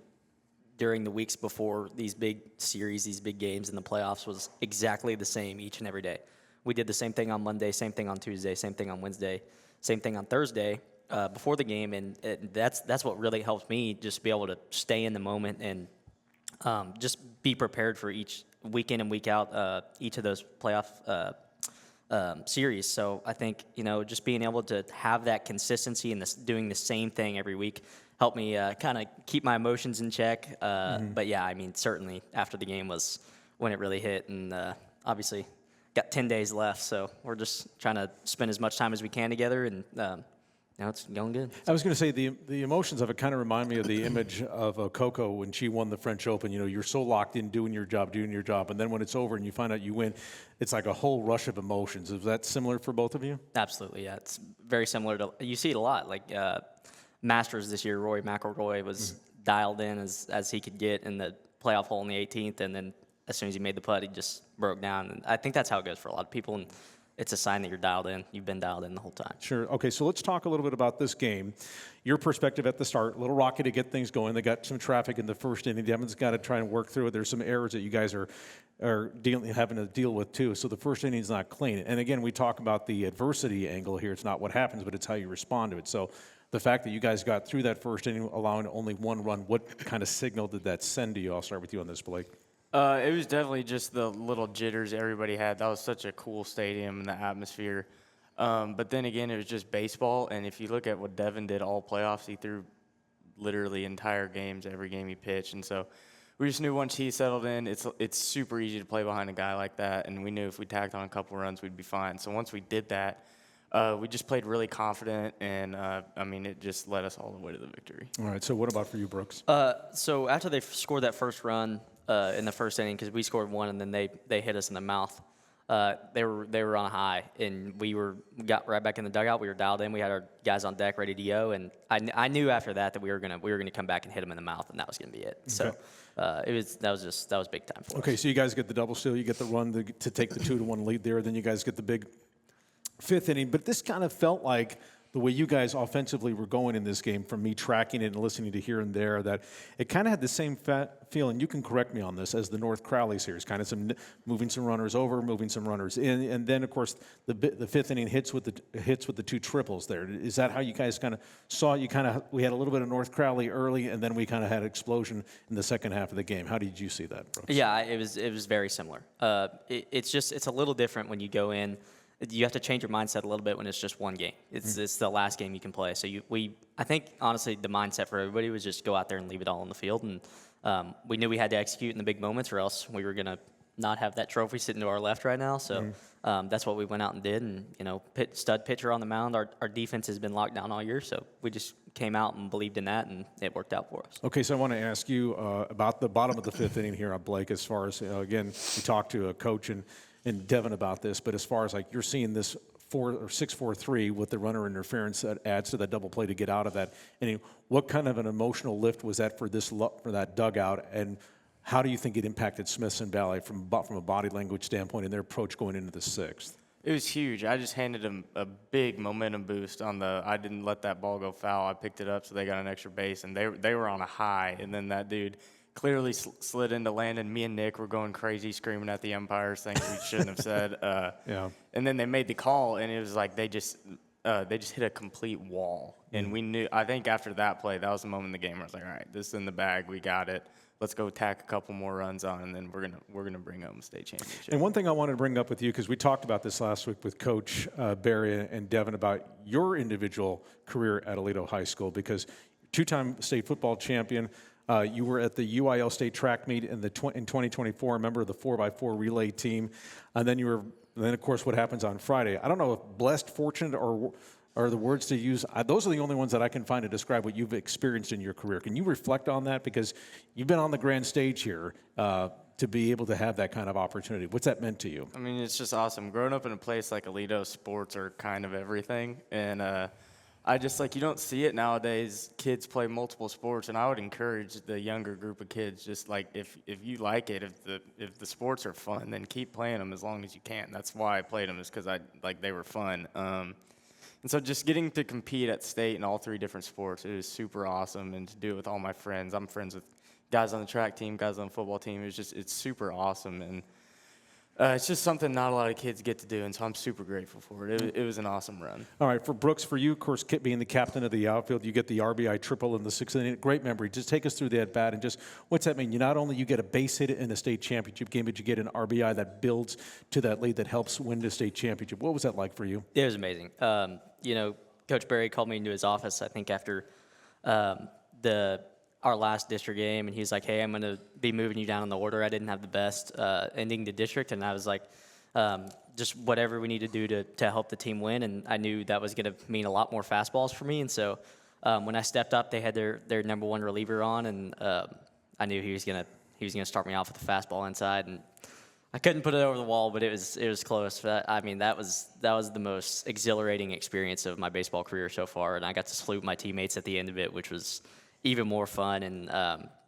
Speaker 5: during the weeks before these big series, these big games in the playoffs was exactly the same each and every day. We did the same thing on Monday, same thing on Tuesday, same thing on Wednesday, same thing on Thursday before the game, and that's what really helped me just be able to stay in the moment and just be prepared for each week in and week out, each of those playoff series. So I think, just being able to have that consistency and doing the same thing every week helped me kind of keep my emotions in check. But, yeah, I mean, certainly after the game was when it really hit. And obviously got 10 days left, so we're just trying to spend as much time as we can together. And now it's going good.
Speaker 2: I was going to say the emotions of it kind of remind me of the image of Coco when she won the French Open. You're so locked in doing your job, and then when it's over and you find out you win, it's like a whole rush of emotions. Is that similar for both of you?
Speaker 5: Absolutely, yeah. It's very similar to, you see it a lot. Like Masters this year, Rory McIlroy was dialed in as he could get in the playoff hole in the 18th, and then as soon as he made the putt, he just broke down. And I think that's how it goes for a lot of people, and it's a sign that you're dialed in. You've been dialed in the whole time.
Speaker 2: Sure. Okay, so let's talk a little bit about this game. Your perspective at the start, a little rocky to get things going. They got some traffic in the first inning. Devin's got to try and work through it. There's some errors that you guys are having to deal with too. So the first inning is not clean. And again, we talk about the adversity angle here. It's not what happens, but it's how you respond to it. So the fact that you guys got through that first inning, allowing only one run, what kind of signal did that send to you? I'll start with you on this, Blake.
Speaker 6: It was definitely just the little jitters everybody had. That was such a cool stadium and the atmosphere. But then again, it was just baseball. And if you look at what Devin did all playoffs, he threw literally entire games, every game he pitched. And so we just knew once he settled in, it's super easy to play behind a guy like that. And we knew if we tacked on a couple runs, we'd be fine. So once we did that, we just played really confident. And, it just led us all the way to the victory.
Speaker 2: All right, so what about for you, Brooks?
Speaker 5: So after they scored that first run in the first inning, because we scored one and then they hit us in the mouth, they were on a high, and we got right back in the dugout. We were dialed in. We had our guys on deck ready to go, and I knew after that we were gonna come back and hit them in the mouth, and that was gonna be it. So that was big time for us.
Speaker 2: Okay, so you guys get the double steal, you get the run to take the 2-1 lead there, then you guys get the big fifth inning. But this kind of felt like the way you guys offensively were going in this game, from me tracking it and listening to here and there, that it kind of had the same feeling, you can correct me on this, as the North Crowley series, kind of moving some runners over, moving some runners in, and then, of course, the fifth inning hits with the two triples there. Is that how you guys kind of saw it? We had a little bit of North Crowley early, and then we kind of had an explosion in the second half of the game. How did you see that, Brooks?
Speaker 5: Yeah, it was very similar. It's a little different when you go in. You have to change your mindset a little bit when it's just one game. It's the last game you can play. So I think honestly the mindset for everybody was just go out there and leave it all on the field. And we knew we had to execute in the big moments, or else we were gonna not have that trophy sitting to our left right now. So that's what we went out and did. And stud pitcher on the mound. Our defense has been locked down all year, so we just came out and believed in that, and it worked out for us.
Speaker 2: Okay, so I want to ask you about the bottom of the fifth inning here, Blake. As far as again, we talked to a coach and Devin about this, but as far as like you're seeing this 6-4-3 with the runner interference that adds to that double play to get out of that inning, what kind of an emotional lift was that for that dugout, and how do you think it impacted Smithson Valley from a body language standpoint in their approach going into the sixth?
Speaker 6: It was huge. I just handed them a big momentum boost I didn't let that ball go foul. I picked it up so they got an extra base, and they were on a high, and then that dude clearly slid into Landon. Me and Nick were going crazy, screaming at the umpires, things we shouldn't have said.
Speaker 2: Yeah.
Speaker 6: And then they made the call, and it was like they just hit a complete wall. And we knew. I think after that play, that was the moment in the game where I was like, all right, this is in the bag. We got it. Let's go tack a couple more runs on, and then we're gonna bring home a state championship.
Speaker 2: And one thing I wanted to bring up with you, because we talked about this last week with Coach Barry and Devin about your individual career at Aledo High School, because two-time state football champion. You were at the UIL state track meet in 2024, a member of the 4x4 relay team, and then of course what happens on Friday. I don't know if blessed, fortunate, or are the words to use. Those are the only ones that I can find to describe what you've experienced in your career. Can you reflect on that, because you've been on the grand stage here to be able to have that kind of opportunity? What's that meant to you?
Speaker 6: I mean, it's just awesome. Growing up in a place like Aledo, sports are kind of everything, and I just you don't see it nowadays. Kids play multiple sports, and I would encourage the younger group of kids, just if you like it, if the sports are fun, then keep playing them as long as you can. That's why I played them, is because they were fun. And so just getting to compete at state in all three different sports, it was super awesome, and to do it with all my friends. I'm friends with guys on the track team, guys on the football team. It's super awesome, and it's just something not a lot of kids get to do, and so I'm super grateful for it. It was an awesome run.
Speaker 2: All right, for Brooks, for you, of course, being the captain of the outfield, you get the RBI triple in the sixth inning. Great memory. Just take us through that bat, and just what's that mean? You not only you get a base hit in the state championship game, but you get an RBI that builds to that lead that helps win the state championship. What was that like for you?
Speaker 5: It was amazing. Coach Barry called me into his office, I think after our last district game, and he's like, hey, I'm going to be moving you down in the order. I didn't have the best ending to district, and I was like, just whatever we need to do to help the team win, and I knew that was going to mean a lot more fastballs for me, and so when I stepped up, they had their number one reliever on, and I knew he was going to start me off with a fastball inside, and I couldn't put it over the wall, but it was close. That was the most exhilarating experience of my baseball career so far, and I got to salute my teammates at the end of it, which was even more fun. And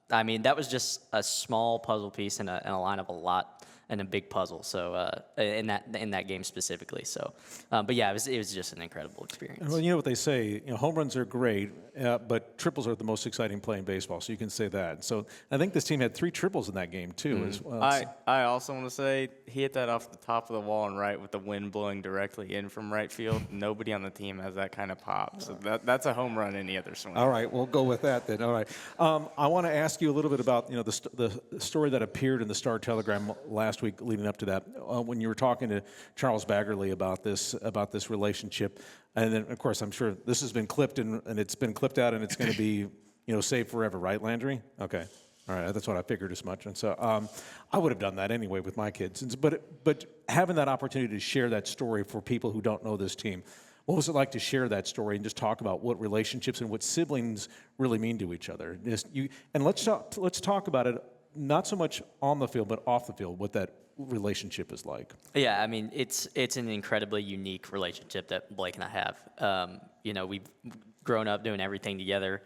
Speaker 5: that was just a small puzzle piece in a line of a lot and a big puzzle. So in that game specifically. So, but yeah, it was just an incredible experience.
Speaker 2: Well, you know what they say, home runs are great, but triples are the most exciting play in baseball. So you can say that. So I think this team had 3 triples in that game too. As well.
Speaker 6: I also want to say he hit that off the top of the wall and right with the wind blowing directly in from right field. Nobody on the team has that kind of pop. So that's a home run any other swing.
Speaker 2: All right, we'll go with that then. All right, I want to ask you a little bit about the story that appeared in the Star Telegram last week leading up to that when you were talking to Charles Baggerly about this relationship, and then of course I'm sure this has been clipped and it's been clipped out and it's going to be saved forever, right, Landry? Okay. All right, that's what I figured as much. And so I would have done that anyway with my kids. But having that opportunity to share that story for people who don't know this team, what was it like to share that story and just talk about what relationships and what siblings really mean to each other? And let's talk about it, not so much on the field, but off the field, what that relationship is like.
Speaker 5: Yeah, I mean, it's an incredibly unique relationship that Blake and I have. We've grown up doing everything together.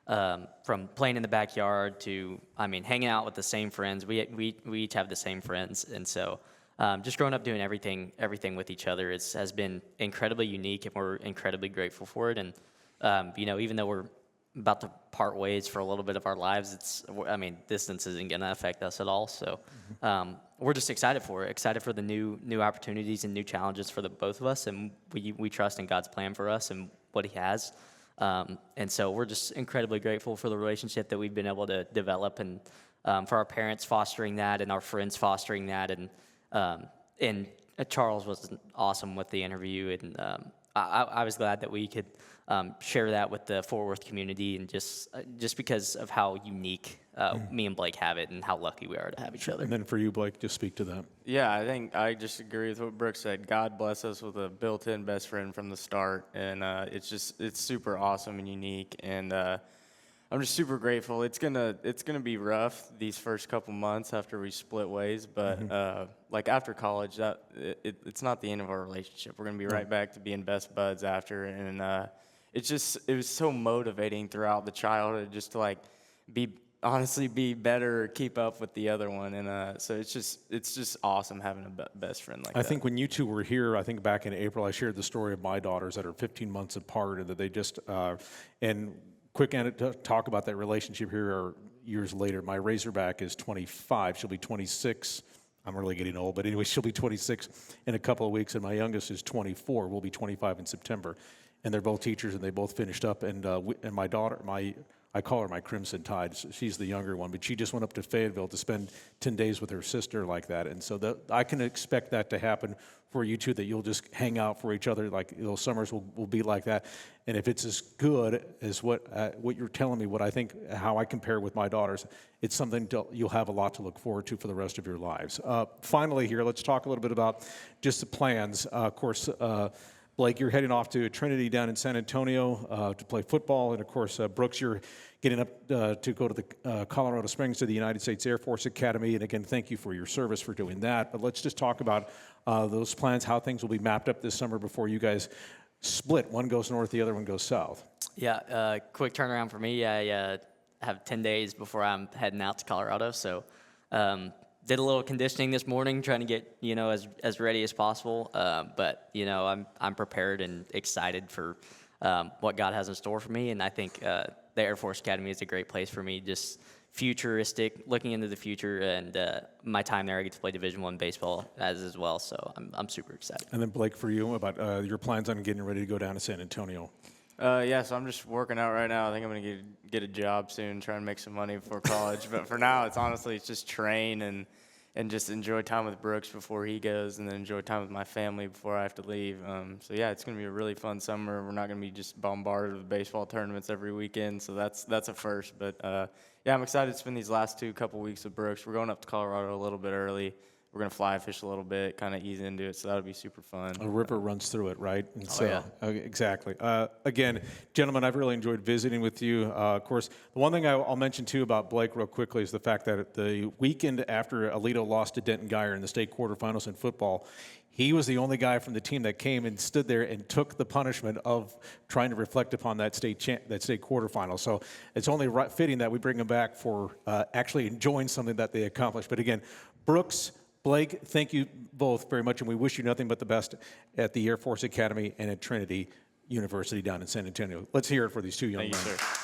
Speaker 5: From playing in the backyard to, hanging out with the same friends. We each have the same friends, and so just growing up doing everything with each other has been incredibly unique, and we're incredibly grateful for it. And even though we're about to part ways for a little bit of our lives, distance isn't going to affect us at all. So we're just excited for it, excited for the new opportunities and new challenges for the both of us, and we trust in God's plan for us and what He has. And so we're just incredibly grateful for the relationship that we've been able to develop, and for our parents fostering that and our friends fostering that. And Charles was awesome with the interview, and I was glad that we could share that with the Fort Worth community, and just because of how unique me and Blake have it and how lucky we are to have each other.
Speaker 2: And then for you, Blake, just speak to that.
Speaker 6: Yeah, I think I just agree with what Brooks said. God bless us with a built-in best friend from the start, and it's super awesome and unique, and I'm just super grateful. It's gonna be rough these first couple months after we split ways, but like after college, it's not the end of our relationship. We're gonna be right back to being best buds after, and it was so motivating throughout the childhood just to be better, keep up with the other one, and so it's just awesome having a best friend like that.
Speaker 2: I think when you two were here, I think back in April, I shared the story of my daughters that are 15 months apart, and that they just and quick talk about that relationship here years later. My Razorback is 25; she'll be 26. I'm really getting old, but anyway, she'll be 26 in a couple of weeks, and my youngest is 24. We'll be 25 in September, and they're both teachers, and they both finished up. And my daughter, I call her my Crimson Tide. She's the younger one, but she just went up to Fayetteville to spend 10 days with her sister like that. And so I can expect that to happen for you two, that you'll just hang out for each other. Like those summers will be like that. And if it's as good as what you're telling me, what I think, how I compare with my daughters, it's something you'll have a lot to look forward to for the rest of your lives. Finally here, let's talk a little bit about just the plans. Of course, Blake, you're heading off to Trinity down in San Antonio to play football. And, of course, Brooks, you're getting up to go to the Colorado Springs to the United States Air Force Academy. And, again, thank you for your service for doing that. But let's just talk about those plans, how things will be mapped up this summer before you guys split. One goes north, the other one goes south. Yeah,
Speaker 5: quick turnaround for me. I have 10 days before I'm heading out to Colorado. So did a little conditioning this morning, trying to get, as ready as possible. But, I'm prepared and excited for what God has in store for me. And I think the Air Force Academy is a great place for me, just futuristic, looking into the future. And my time there, I get to play Division I baseball as well. So I'm super excited.
Speaker 2: And then, Blake, for you, about your plans on getting ready to go down to San Antonio.
Speaker 6: So I'm just working out right now. I think I'm going to get a job soon, try and make some money before college. But for now, it's just train and just enjoy time with Brooks before he goes, and then enjoy time with my family before I have to leave. It's going to be a really fun summer. We're not going to be just bombarded with baseball tournaments every weekend, so that's a first. But, I'm excited to spend these last couple weeks with Brooks. We're going up to Colorado a little bit early. We're going to fly fish a little bit, kind of ease into it, so that'll be super fun.
Speaker 2: A river runs through it, right? And exactly. Again, gentlemen, I've really enjoyed visiting with you. Of course, the one thing I'll mention, too, about Blake real quickly is the fact that the weekend after Aledo lost to Denton Geyer in the state quarterfinals in football, he was the only guy from the team that came and stood there and took the punishment of trying to reflect upon that state quarterfinal. So it's only fitting that we bring him back for actually enjoying something that they accomplished. But again, Brooks, Blake, thank you both very much, and we wish you nothing but the best at the Air Force Academy and at Trinity University down in San Antonio. Let's hear it for these two young men.
Speaker 6: Thank you, sir.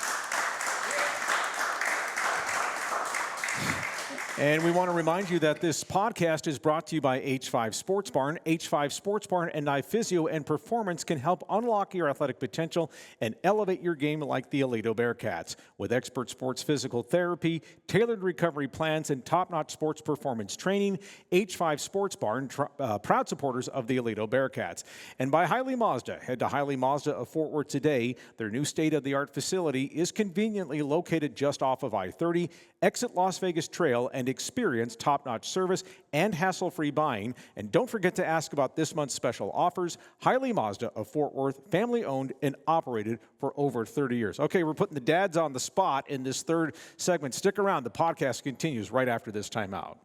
Speaker 2: And we want to remind you that this podcast is brought to you by H5 Sports Barn. H5 Sports Barn and Knife Physio and Performance can help unlock your athletic potential and elevate your game like the Aledo Bearcats. With expert sports physical therapy, tailored recovery plans, and top-notch sports performance training, H5 Sports Barn, proud supporters of the Aledo Bearcats. And by Hiley Mazda. Head to Hiley Mazda of Fort Worth today. Their new state-of-the-art facility is conveniently located just off of I-30. Exit Las Vegas Trail and experience top-notch service and hassle-free buying. And don't forget to ask about this month's special offers. Hiley Mazda of Fort Worth, family-owned and operated for over 30 years. Okay, we're putting the dads on the spot in this third segment. Stick around. The podcast continues right after this timeout.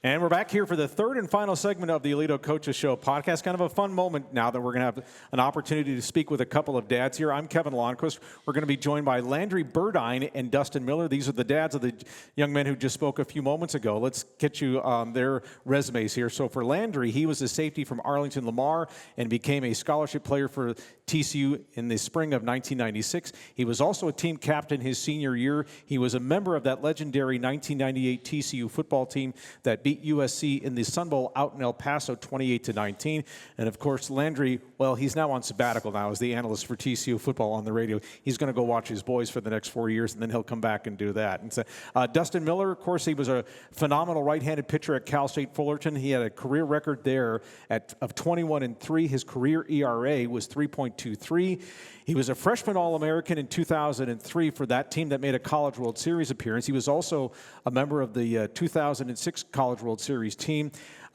Speaker 2: And we're back here for the third and final segment of the Aledo Coaches Show podcast. Kind of a fun moment now that we're going to have an opportunity to speak with a couple of dads here. I'm Kevin Lonnquist. We're going to be joined by Landry Burdine and Dustin Miller. These are the dads of the young men who just spoke a few moments ago. Let's get you their resumes here. So for Landry, he was a safety from Arlington Lamar and became a scholarship player for TCU in the spring of 1996. He was also a team captain his senior year. He was a member of that legendary 1998 TCU football team that beat USC in the Sun Bowl out in El Paso 28-19. And of course, Landry, well, he's now on sabbatical now as the analyst for TCU football on the radio. He's going to go watch his boys for the next 4 years, and then he'll come back and do that. And so, Dustin Miller, of course, he was a phenomenal right-handed pitcher at Cal State Fullerton. He had a career record there of 21-3. His career ERA was 3.23. He was a freshman All-American in 2003 for that team that made a College World Series appearance. He was also a member of the 2006 College World Series team.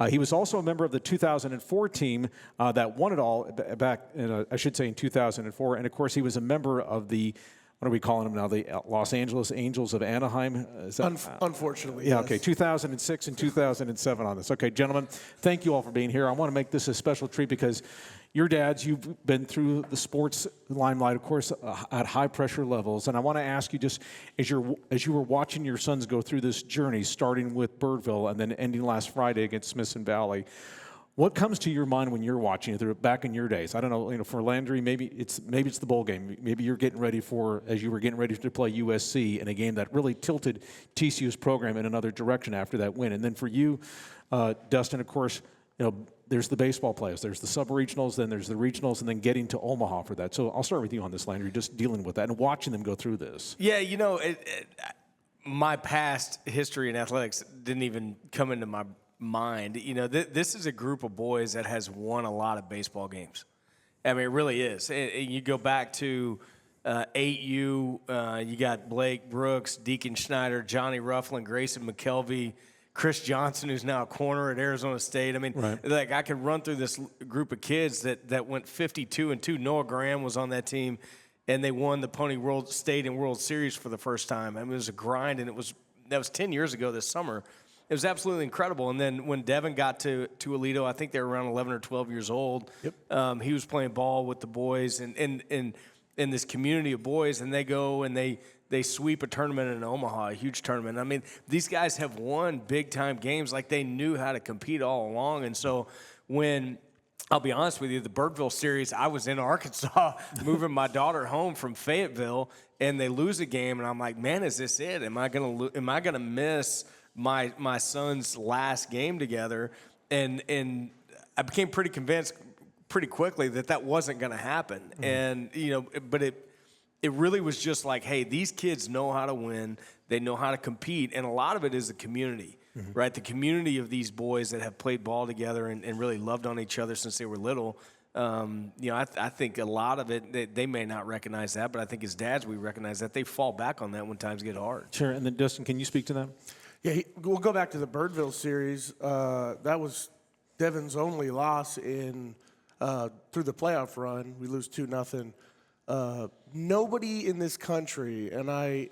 Speaker 2: He was also a member of the 2004 team that won it all back, I should say, in 2004. And, of course, he was a member of the, what are we calling them now, the Los Angeles Angels of Anaheim?
Speaker 7: Unfortunately,
Speaker 2: yeah,
Speaker 7: yes.
Speaker 2: okay, 2006 and 2007 on this. Okay, gentlemen, thank you all for being here. I want to make this a special treat because your dads, you've been through the sports limelight, of course, at high-pressure levels. And I want to ask you just, as you were watching your sons go through this journey, starting with Birdville and then ending last Friday against Smithson Valley, what comes to your mind when you're watching it back in your days? I don't know, for Landry, maybe it's the bowl game. Maybe you're getting ready as you were getting ready to play USC in a game that really tilted TCU's program in another direction after that win. And then for you, Dustin, of course, there's the baseball players, there's the sub-regionals, then there's the regionals, and then getting to Omaha for that. So I'll start with you on this, Landry, just dealing with that and watching them go through this.
Speaker 7: Yeah, my past history in athletics didn't even come into my mind. This is a group of boys that has won a lot of baseball games. I mean, it really is. You go back to 8U, you got Blake Brooks, Deacon Schneider, Johnny Rufflin, Grayson McKelvey, Chris Johnson, who's now a corner at Arizona State. I mean,
Speaker 2: right.
Speaker 7: I could run through this group of kids that went 52-2. Noah Graham was on that team, and they won the Pony World State and World Series for the first time. I mean, it was a grind, and that was 10 years ago this summer. It was absolutely incredible. And then when Devin got to Aledo, I think they were around 11 or 12 years old.
Speaker 2: Yep.
Speaker 7: He was playing ball with the boys and in this community of boys, and they go and they sweep a tournament in Omaha, a huge tournament. I mean, these guys have won big-time games like they knew how to compete all along. And so when – I'll be honest with you, the Birdville series, I was in Arkansas moving my daughter home from Fayetteville, and they lose a game, and I'm like, man, is this it? Am I gonna miss my son's last game together? And I became pretty convinced pretty quickly that wasn't going to happen. Mm-hmm. And but it really was just like, hey, these kids know how to win, they know how to compete, and a lot of it is the community. Mm-hmm. Right, the community of these boys that have played ball together and really loved on each other since they were little. I think a lot of it, they may not recognize that, but I think as dads we recognize that. They fall back on that when times get hard.
Speaker 2: Sure, and then Dustin, can you speak to that?
Speaker 8: Yeah, we'll go back to the Birdville series. That was Devin's only loss in through the playoff run. We lose 2-0. Nobody in this country, and I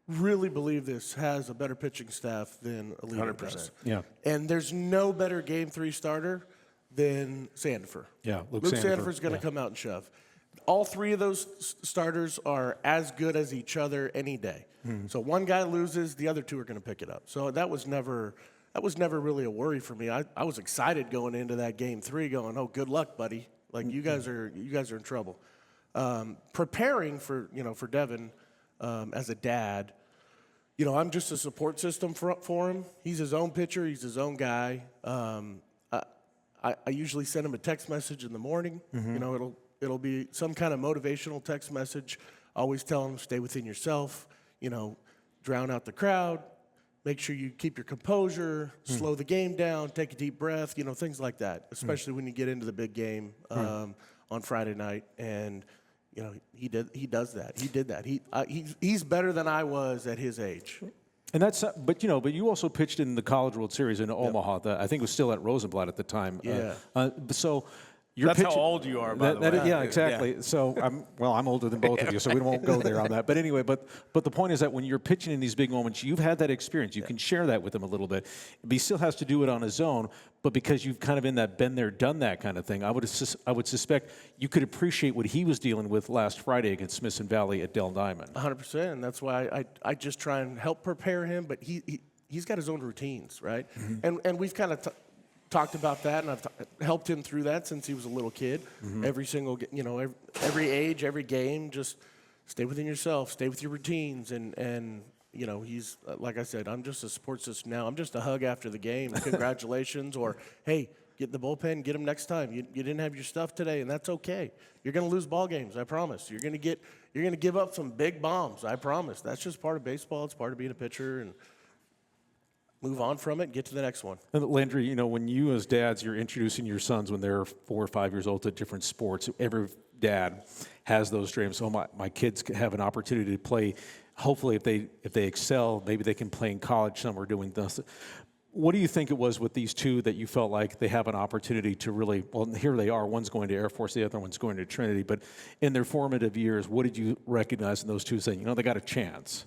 Speaker 8: really believe this, has a better pitching staff than Aledo does.
Speaker 2: Yeah.
Speaker 8: And there's no better Game 3 starter than Sandifer.
Speaker 2: Yeah, Luke
Speaker 8: Sandifer's going to come out and shove. all three of those starters are as good as each other any day. So one guy loses, the other two are going to pick it up. So that was never really a worry for me. I was excited going into that game 3, going, "Oh, good luck, buddy. Like you guys are in trouble." Preparing for Devin as a dad, I'm just a support system for him. He's his own pitcher. He's his own guy. I usually send him a text message in the morning. It'll be some kind of motivational text message. Always tell him, stay within yourself. Drown out the crowd. Make sure you keep your composure. Slow the game down. Take a deep breath. Things like that. Especially when you get into the big game on Friday night. And he does that. He did that. He's better than I was at his age.
Speaker 2: And that's, but you also pitched in the College World Series in Omaha. I think it was still at Rosenblatt at the time.
Speaker 8: Yeah.
Speaker 2: So you're
Speaker 7: That's
Speaker 2: pitching,
Speaker 7: how old you are, by the way.
Speaker 2: Yeah, exactly. Yeah. So I'm older than both of you, so we won't go there on that. But anyway, but the point is that when you're pitching in these big moments, you've had that experience. You can share that with him a little bit. But he still has to do it on his own. But because you've kind of in that been there, done that kind of thing, I would suspect you could appreciate what he was dealing with last Friday against Smithson Valley at Dell Diamond.
Speaker 8: 100%. And that's why I just try and help prepare him. But he's got his own routines, right? And we've kind of talked about that, and I've helped him through that since he was a little kid. Every single, every age, every game, just stay within yourself, stay with your routines, and he's like I said, I'm just a support system now. I'm just a hug after the game, congratulations, or hey, get in the bullpen, get him next time. You didn't have your stuff today, and that's okay. You're going to lose ball games, I promise. You're going to give up some big bombs, I promise. That's just part of baseball. It's part of being a pitcher, and move on from it and get to the next one.
Speaker 2: And Landry, when you as dads, you're introducing your sons when they're 4 or 5 years old to different sports. Every dad has those dreams. So my kids have an opportunity to play. Hopefully, if they excel, maybe they can play in college somewhere doing this. What do you think it was with these two that you felt like they have an opportunity to really, well, here they are. One's going to Air Force, the other one's going to Trinity. But in their formative years, what did you recognize in those two saying, they got a chance?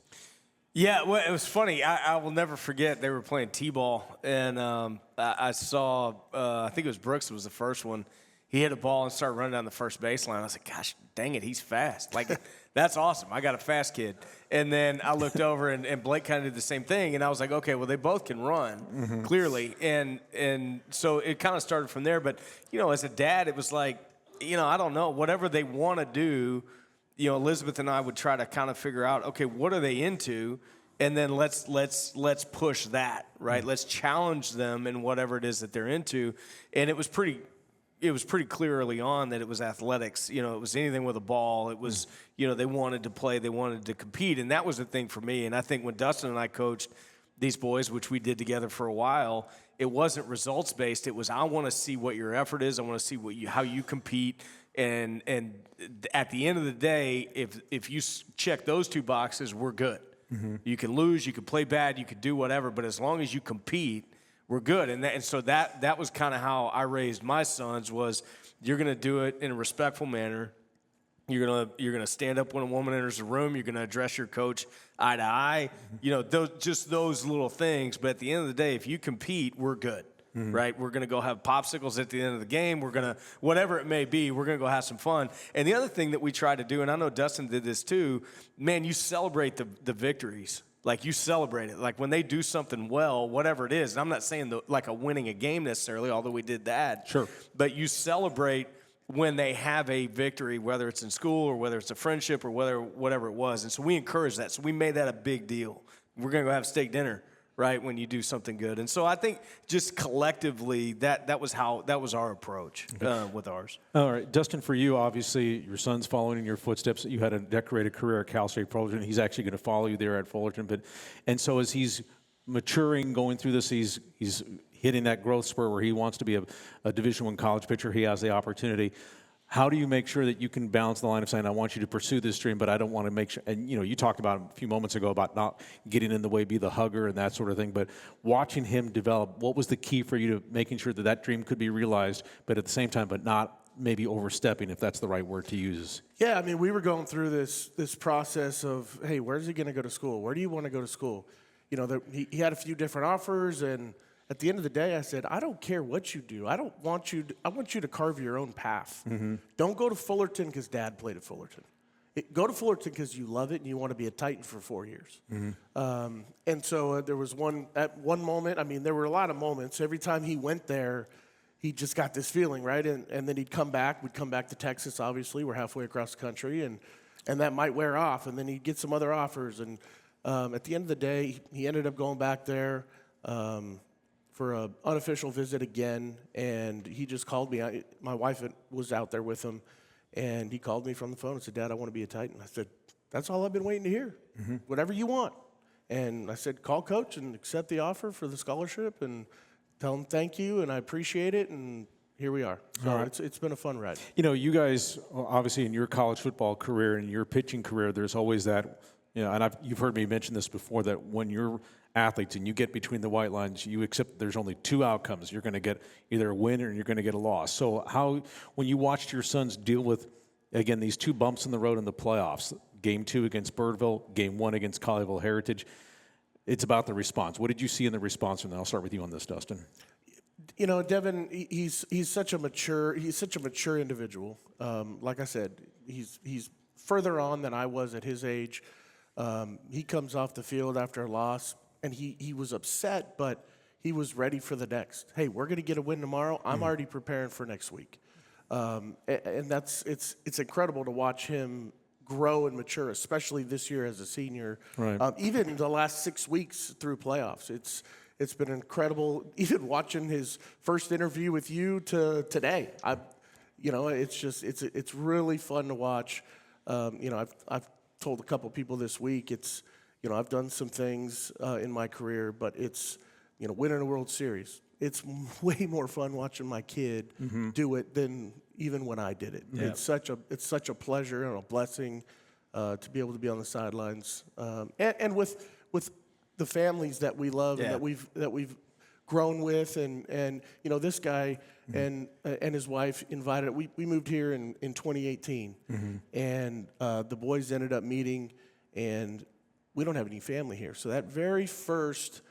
Speaker 7: Yeah, well, it was funny. I will never forget they were playing T-ball, and I saw, I think it was Brooks was the first one. He hit a ball and started running down the first baseline. I was like, gosh, dang it, he's fast. Like, that's awesome. I got a fast kid. And then I looked over, and Blake kind of did the same thing, and I was like, okay, well, they both can run, clearly. And so it kind of started from there. But, as a dad, it was like, I don't know, whatever they want to do, Elizabeth and I would try to kind of figure out, okay, what are they into? And then let's push that, right? Let's challenge them in whatever it is that they're into. And it was pretty clear early on that it was athletics. It was anything with a ball. It was, they wanted to play, they wanted to compete. And that was the thing for me. And I think when Dustin and I coached these boys, which we did together for a while, it wasn't results-based. It was, I want to see what your effort is. I want to see how you compete. And at the end of the day, if you check those two boxes, we're good. You can lose, you can play bad, you could do whatever, but as long as you compete, we're good. And so that was kind of how I raised my sons was you're going to do it in a respectful manner. You're gonna stand up when a woman enters the room. You're gonna address your coach eye to eye. Those little things. But at the end of the day, if you compete, we're good. Right? We're going to go have popsicles at the end of the game. We're going to, whatever it may be, we're going to go have some fun. And the other thing that we try to do, and I know Dustin did this too, man, you celebrate the victories. Like, you celebrate it. Like, when they do something well, whatever it is, and I'm not saying like a winning a game necessarily, although we did that. Sure. But you celebrate when they have a victory, whether it's in school or whether it's a friendship or whatever it was. And so we encourage that. So we made that a big deal. We're going to go have steak dinner, right, when you do something good. And so I think just collectively that was our approach with ours. All right,
Speaker 2: Dustin, for you, obviously your son's following in your footsteps. You had a decorated career at Cal State Fullerton. He's actually going to follow you there at Fullerton. And so as he's maturing, going through this, he's hitting that growth spurt where he wants to be a Division I college pitcher. He has the opportunity. How do you make sure that you can balance the line of saying, I want you to pursue this dream, but I don't want to make sure, and you talked about a few moments ago about not getting in the way, be the hugger and that sort of thing, but watching him develop, what was the key for you to making sure that dream could be realized, but at the same time, but not maybe overstepping, if that's the right word to use?
Speaker 8: Yeah, I mean, we were going through this process of, hey, where's he going to go to school? Where do you want to go to school? He had a few different offers, and at the end of the day, I said, I don't care what you do. I want you to carve your own path. Don't go to Fullerton because Dad played at Fullerton. Go to Fullerton because you love it and you want to be a Titan for 4 years. And so there was one moment. I mean, there were a lot of moments. Every time he went there, he just got this feeling, right? And then he'd come back. We'd come back to Texas, obviously. We're halfway across the country. And that might wear off. And then he'd get some other offers. And at the end of the day, he ended up going back there for an unofficial visit again. And he just called me. My wife was out there with him. And he called me from the phone and said, Dad, I want to be a Titan. I said, that's all I've been waiting to hear. Whatever you want. And I said, call Coach and accept the offer for the scholarship and tell him thank you and I appreciate it. And here we are. So it's been a fun ride.
Speaker 2: You know, you guys, obviously in your college football career and your pitching career, there's always that, you know, and you've heard me mention this before, that when you're athletes and you get between the white lines, you accept there's only two outcomes. You're going to get either a win or you're going to get a loss. So when you watched your sons deal with, again, these two bumps in the road in the playoffs, Game 2 against Birdville, Game 1 against Colleyville Heritage, it's about the response. What did you see in the response? And then I'll start with you on this, Dustin.
Speaker 8: You know, Devin, he's such a mature individual. Like I said, he's further on than I was at his age. He comes off the field after a loss, and he was upset, but he was ready for the next. Hey, we're going to get a win tomorrow. I'm already preparing for next week. And it's incredible to watch him grow and mature, especially this year as a senior.
Speaker 2: Right.
Speaker 8: Even the last 6 weeks through playoffs, it's been incredible. Even watching his first interview with you to today, it's really fun to watch. I've told a couple people this week, I've done some things in my career, but it's winning a World Series. It's way more fun watching my kid do it than even when I did it. Yeah. It's such a pleasure and a blessing to be able to be on the sidelines and with the families that we love and that we've grown with and this guy and his wife invited. We moved here in 2018 and the boys ended up meeting and we don't have any family here. So that very first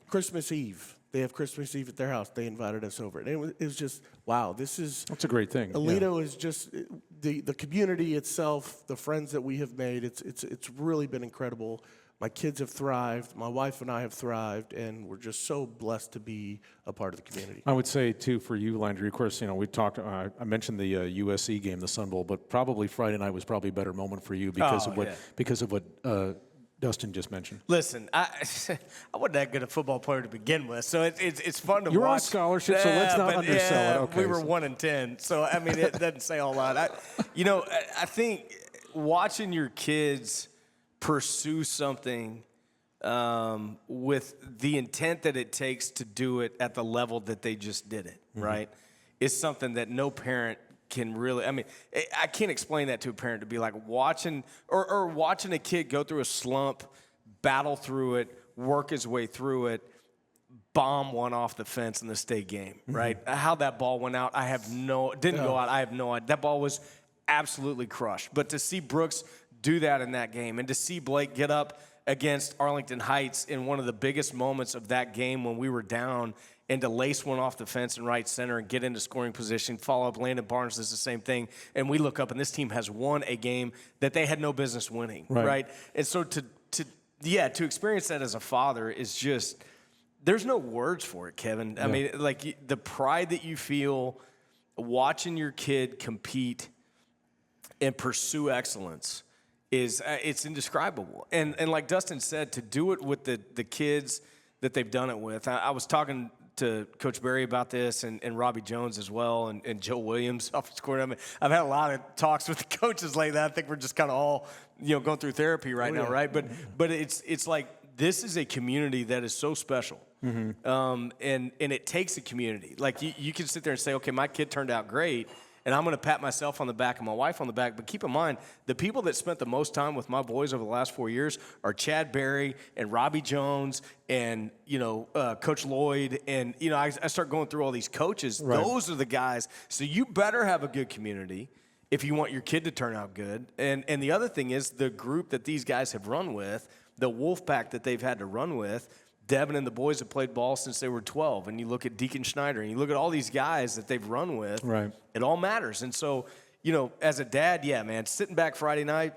Speaker 8: Christmas Eve. They have Christmas Eve at their house. They invited us over. And it was just, wow, that's
Speaker 2: a great thing.
Speaker 8: Aledo is just the community itself, the friends that we have made. It's really been incredible. My kids have thrived. My wife and I have thrived, and we're just so blessed to be a part of the community.
Speaker 2: I would say, too, for you, Landry, of course, we talked, I mentioned the USC game, the Sun Bowl, but probably Friday night was probably a better moment for you because of what Dustin just mentioned.
Speaker 7: Listen, I wasn't that good a football player to begin with, so it's fun to watch.
Speaker 2: You're on scholarship, so let's not undersell it. Okay,
Speaker 7: we were 1-10, so I mean it doesn't say a whole lot. I think watching your kids pursue something with the intent that it takes to do it at the level that they just did it, right, is something that no parent can really, I can't explain that to a parent, to be like watching or watching a kid go through a slump, battle through it, work his way through it, bomb one off the fence in the state game, right? How that ball went out, I have no idea. That ball was absolutely crushed. But to see Brooks do that in that game and to see Blake get up against Arlington Heights in one of the biggest moments of that game when we were down and to lace one off the fence in right center and get into scoring position, follow up, Landon Barnes does the same thing, and we look up and this team has won a game that they had no business winning, right? And so to experience that as a father is just, there's no words for it, Kevin. I mean, like the pride that you feel watching your kid compete and pursue excellence is it's indescribable. And like Dustin said, to do it with the kids that they've done it with. I was talking to Coach Berry about this and Robbie Jones as well and Joe Williams, offensive coordinator. I've had a lot of talks with the coaches lately. I think we're just kind of all going through therapy right now, right? But it's like this is a community that is so special. And it takes a community. Like you can sit there and say, okay, my kid turned out great, and I'm going to pat myself on the back and my wife on the back. But keep in mind, the people that spent the most time with my boys over the last 4 years are Chad Berry and Robbie Jones and, Coach Lloyd. And, I start going through all these coaches. Right. Those are the guys. So you better have a good community if you want your kid to turn out good. And the other thing is the group that these guys have run with, the wolf pack that they've had to run with, Devin and the boys have played ball since they were 12, and you look at Deacon Schneider, and you look at all these guys that they've run with.
Speaker 2: Right.
Speaker 7: It all matters. And so, you know, as a dad, yeah, man, sitting back Friday night,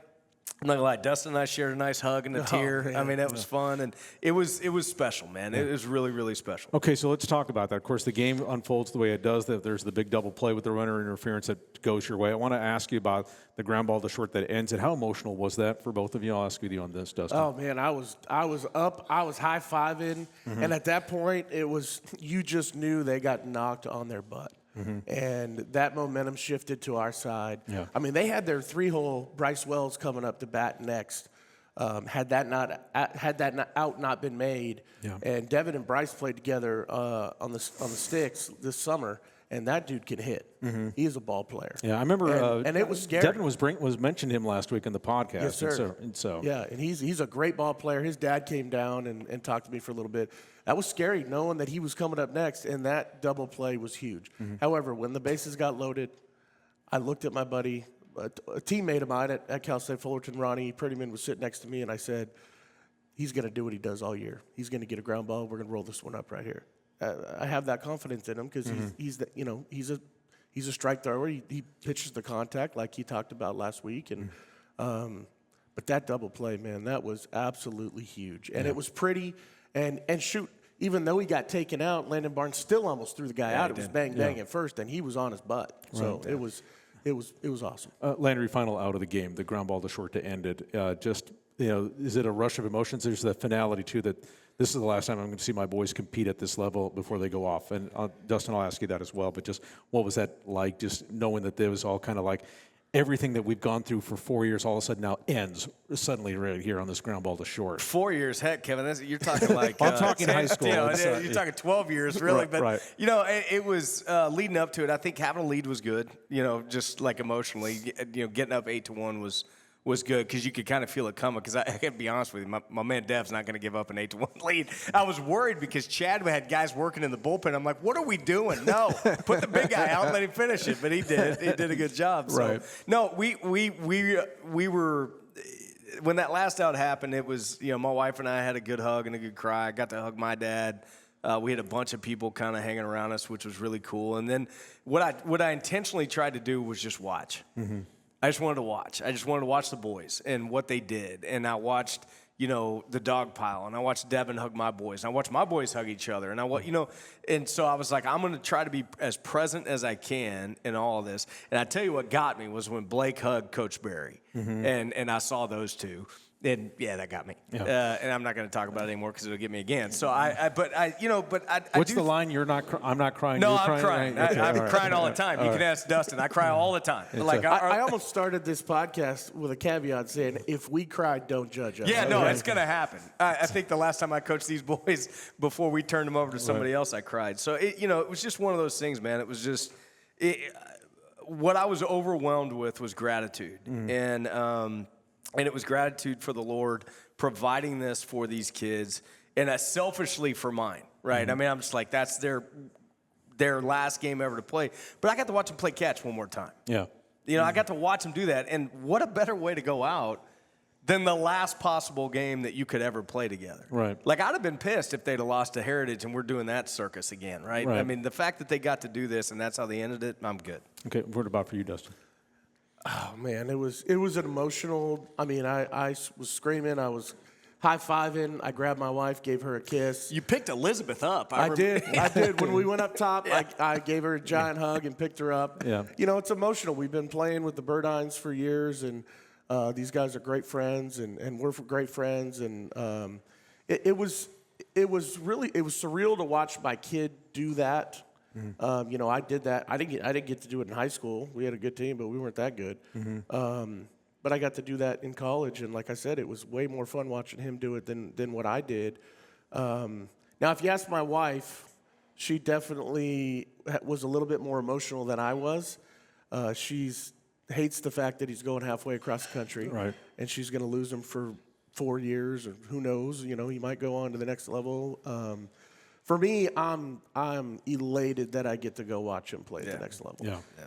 Speaker 7: I'm not gonna lie, Dustin and I shared a nice hug and a tear.
Speaker 8: Man.
Speaker 7: I mean, that was fun, and it was special, man. It was really, really special.
Speaker 2: Okay, so let's talk about that. Of course, the game unfolds the way it does. There's the big double play with the runner interference that goes your way. I want to ask you about the ground ball to short that ends it. How emotional was that for both of you? I'll ask you on this, Dustin.
Speaker 8: Oh man, I was up, I was high fiving, and at that point, it was you just knew they got knocked on their butt. And that momentum shifted to our side.
Speaker 2: Yeah.
Speaker 8: I mean, they had their 3-hole Bryce Wells coming up to bat next. Had that not been made,
Speaker 2: Yeah.
Speaker 8: and Devin and Bryce played together on the sticks this summer, and that dude can hit. He is a ball player.
Speaker 2: Yeah, I remember.
Speaker 8: And it was scary.
Speaker 2: Devin was mentioned him last week in the podcast.
Speaker 8: Yes, sir.
Speaker 2: And so
Speaker 8: yeah, and he's a great ball player. His dad came down and talked to me for a little bit. That was scary, knowing that he was coming up next, and that double play was huge. However, when the bases got loaded, I looked at my buddy, a teammate of mine at Cal State Fullerton, Ronnie Prettyman, was sitting next to me, and I said, he's going to do what he does all year. He's going to get a ground ball. We're going to roll this one up right here. I have that confidence in him because he's a strike thrower. He pitches the contact like he talked about last week, and but that double play, man, that was absolutely huge, and it was pretty. And shoot, even though he got taken out, Landon Barnes still almost threw the guy out. It was bang at first, and he was on his butt. So it was awesome.
Speaker 2: Landry, final out of the game, the ground ball to short to end it. Is it a rush of emotions? There's the finality too that this is the last time I'm going to see my boys compete at this level before they go off. And Dustin, I'll ask you that as well. But just what was that like? Just knowing that there was all kind of like everything that we've gone through for 4 years all of a sudden now ends suddenly right here on this ground ball to short.
Speaker 7: 4 years, heck, Kevin, you're talking like
Speaker 2: I'm talking high school.
Speaker 7: You're talking 12 years, really. But
Speaker 2: right.
Speaker 7: you know, it was leading up to it. I think having a lead was good. You know, just like emotionally, getting up 8-1 was good because you could kind of feel it coming. Because I got to be honest with you, my man Dev's not going to give up an 8-1 lead. I was worried because Chad had guys working in the bullpen. I'm like, what are we doing? No, put the big guy out and let him finish it. But he did. He did a good job. So,
Speaker 2: right.
Speaker 7: No, we were. When that last out happened, it was, my wife and I had a good hug and a good cry. I got to hug my dad. We had a bunch of people kind of hanging around us, which was really cool. And then what I intentionally tried to do was just watch. I just wanted to watch. I just wanted to watch the boys and what they did. And I watched, the dog pile. And I watched Devin hug my boys. And I watched my boys hug each other. And and so I was like, I'm going to try to be as present as I can in all of this. And I tell you what got me was when Blake hugged Coach Berry. And I saw those two. And yeah, that got me. Yeah. And I'm not going to talk about it anymore because it'll get me again. So
Speaker 2: What's the line? I'm not crying.
Speaker 7: No,
Speaker 2: you're
Speaker 7: I'm crying.
Speaker 2: Right? Okay,
Speaker 7: I'm crying all the time. You can ask Dustin. I cry all the time.
Speaker 8: I almost started this podcast with a caveat saying, if we cry, don't judge us.
Speaker 7: Yeah, no, it's going to happen. I think the last time I coached these boys, before we turned them over to somebody else, I cried. So, it was just one of those things, man. It was just what I was overwhelmed with was gratitude. And it was gratitude for the Lord providing this for these kids, and selfishly for mine, right? I mean, I'm just like, that's their last game ever to play. But I got to watch them play catch one more time.
Speaker 2: Yeah.
Speaker 7: I got to watch them do that, and what a better way to go out than the last possible game that you could ever play together.
Speaker 2: Right.
Speaker 7: Like, I'd have been pissed if they'd have lost to Heritage and we're doing that circus again, right? I mean, the fact that they got to do this and that's how they ended it, I'm good.
Speaker 2: Okay, what about for you, Dustin?
Speaker 8: Oh man, it was an emotional. I mean, I was screaming. I was high-fiving. I grabbed my wife, gave her a kiss.
Speaker 7: You picked Elizabeth up.
Speaker 8: I did. When we went up top, I gave her a giant hug and picked her up.
Speaker 2: Yeah.
Speaker 8: It's emotional. We've been playing with the Burdines for years, and these guys are great friends, and we're great friends. And it was surreal to watch my kid do that. I did that. I didn't get to do it in high school. We had a good team, but we weren't that good. But I got to do that in college, and like I said, it was way more fun watching him do it than what I did. Now, if you ask my wife, she definitely was a little bit more emotional than I was. She hates the fact that he's going halfway across the country,
Speaker 2: right?
Speaker 8: And she's going to lose him for 4 years, or who knows? He might go on to the next level. For me, I'm elated that I get to go watch him play at the next level.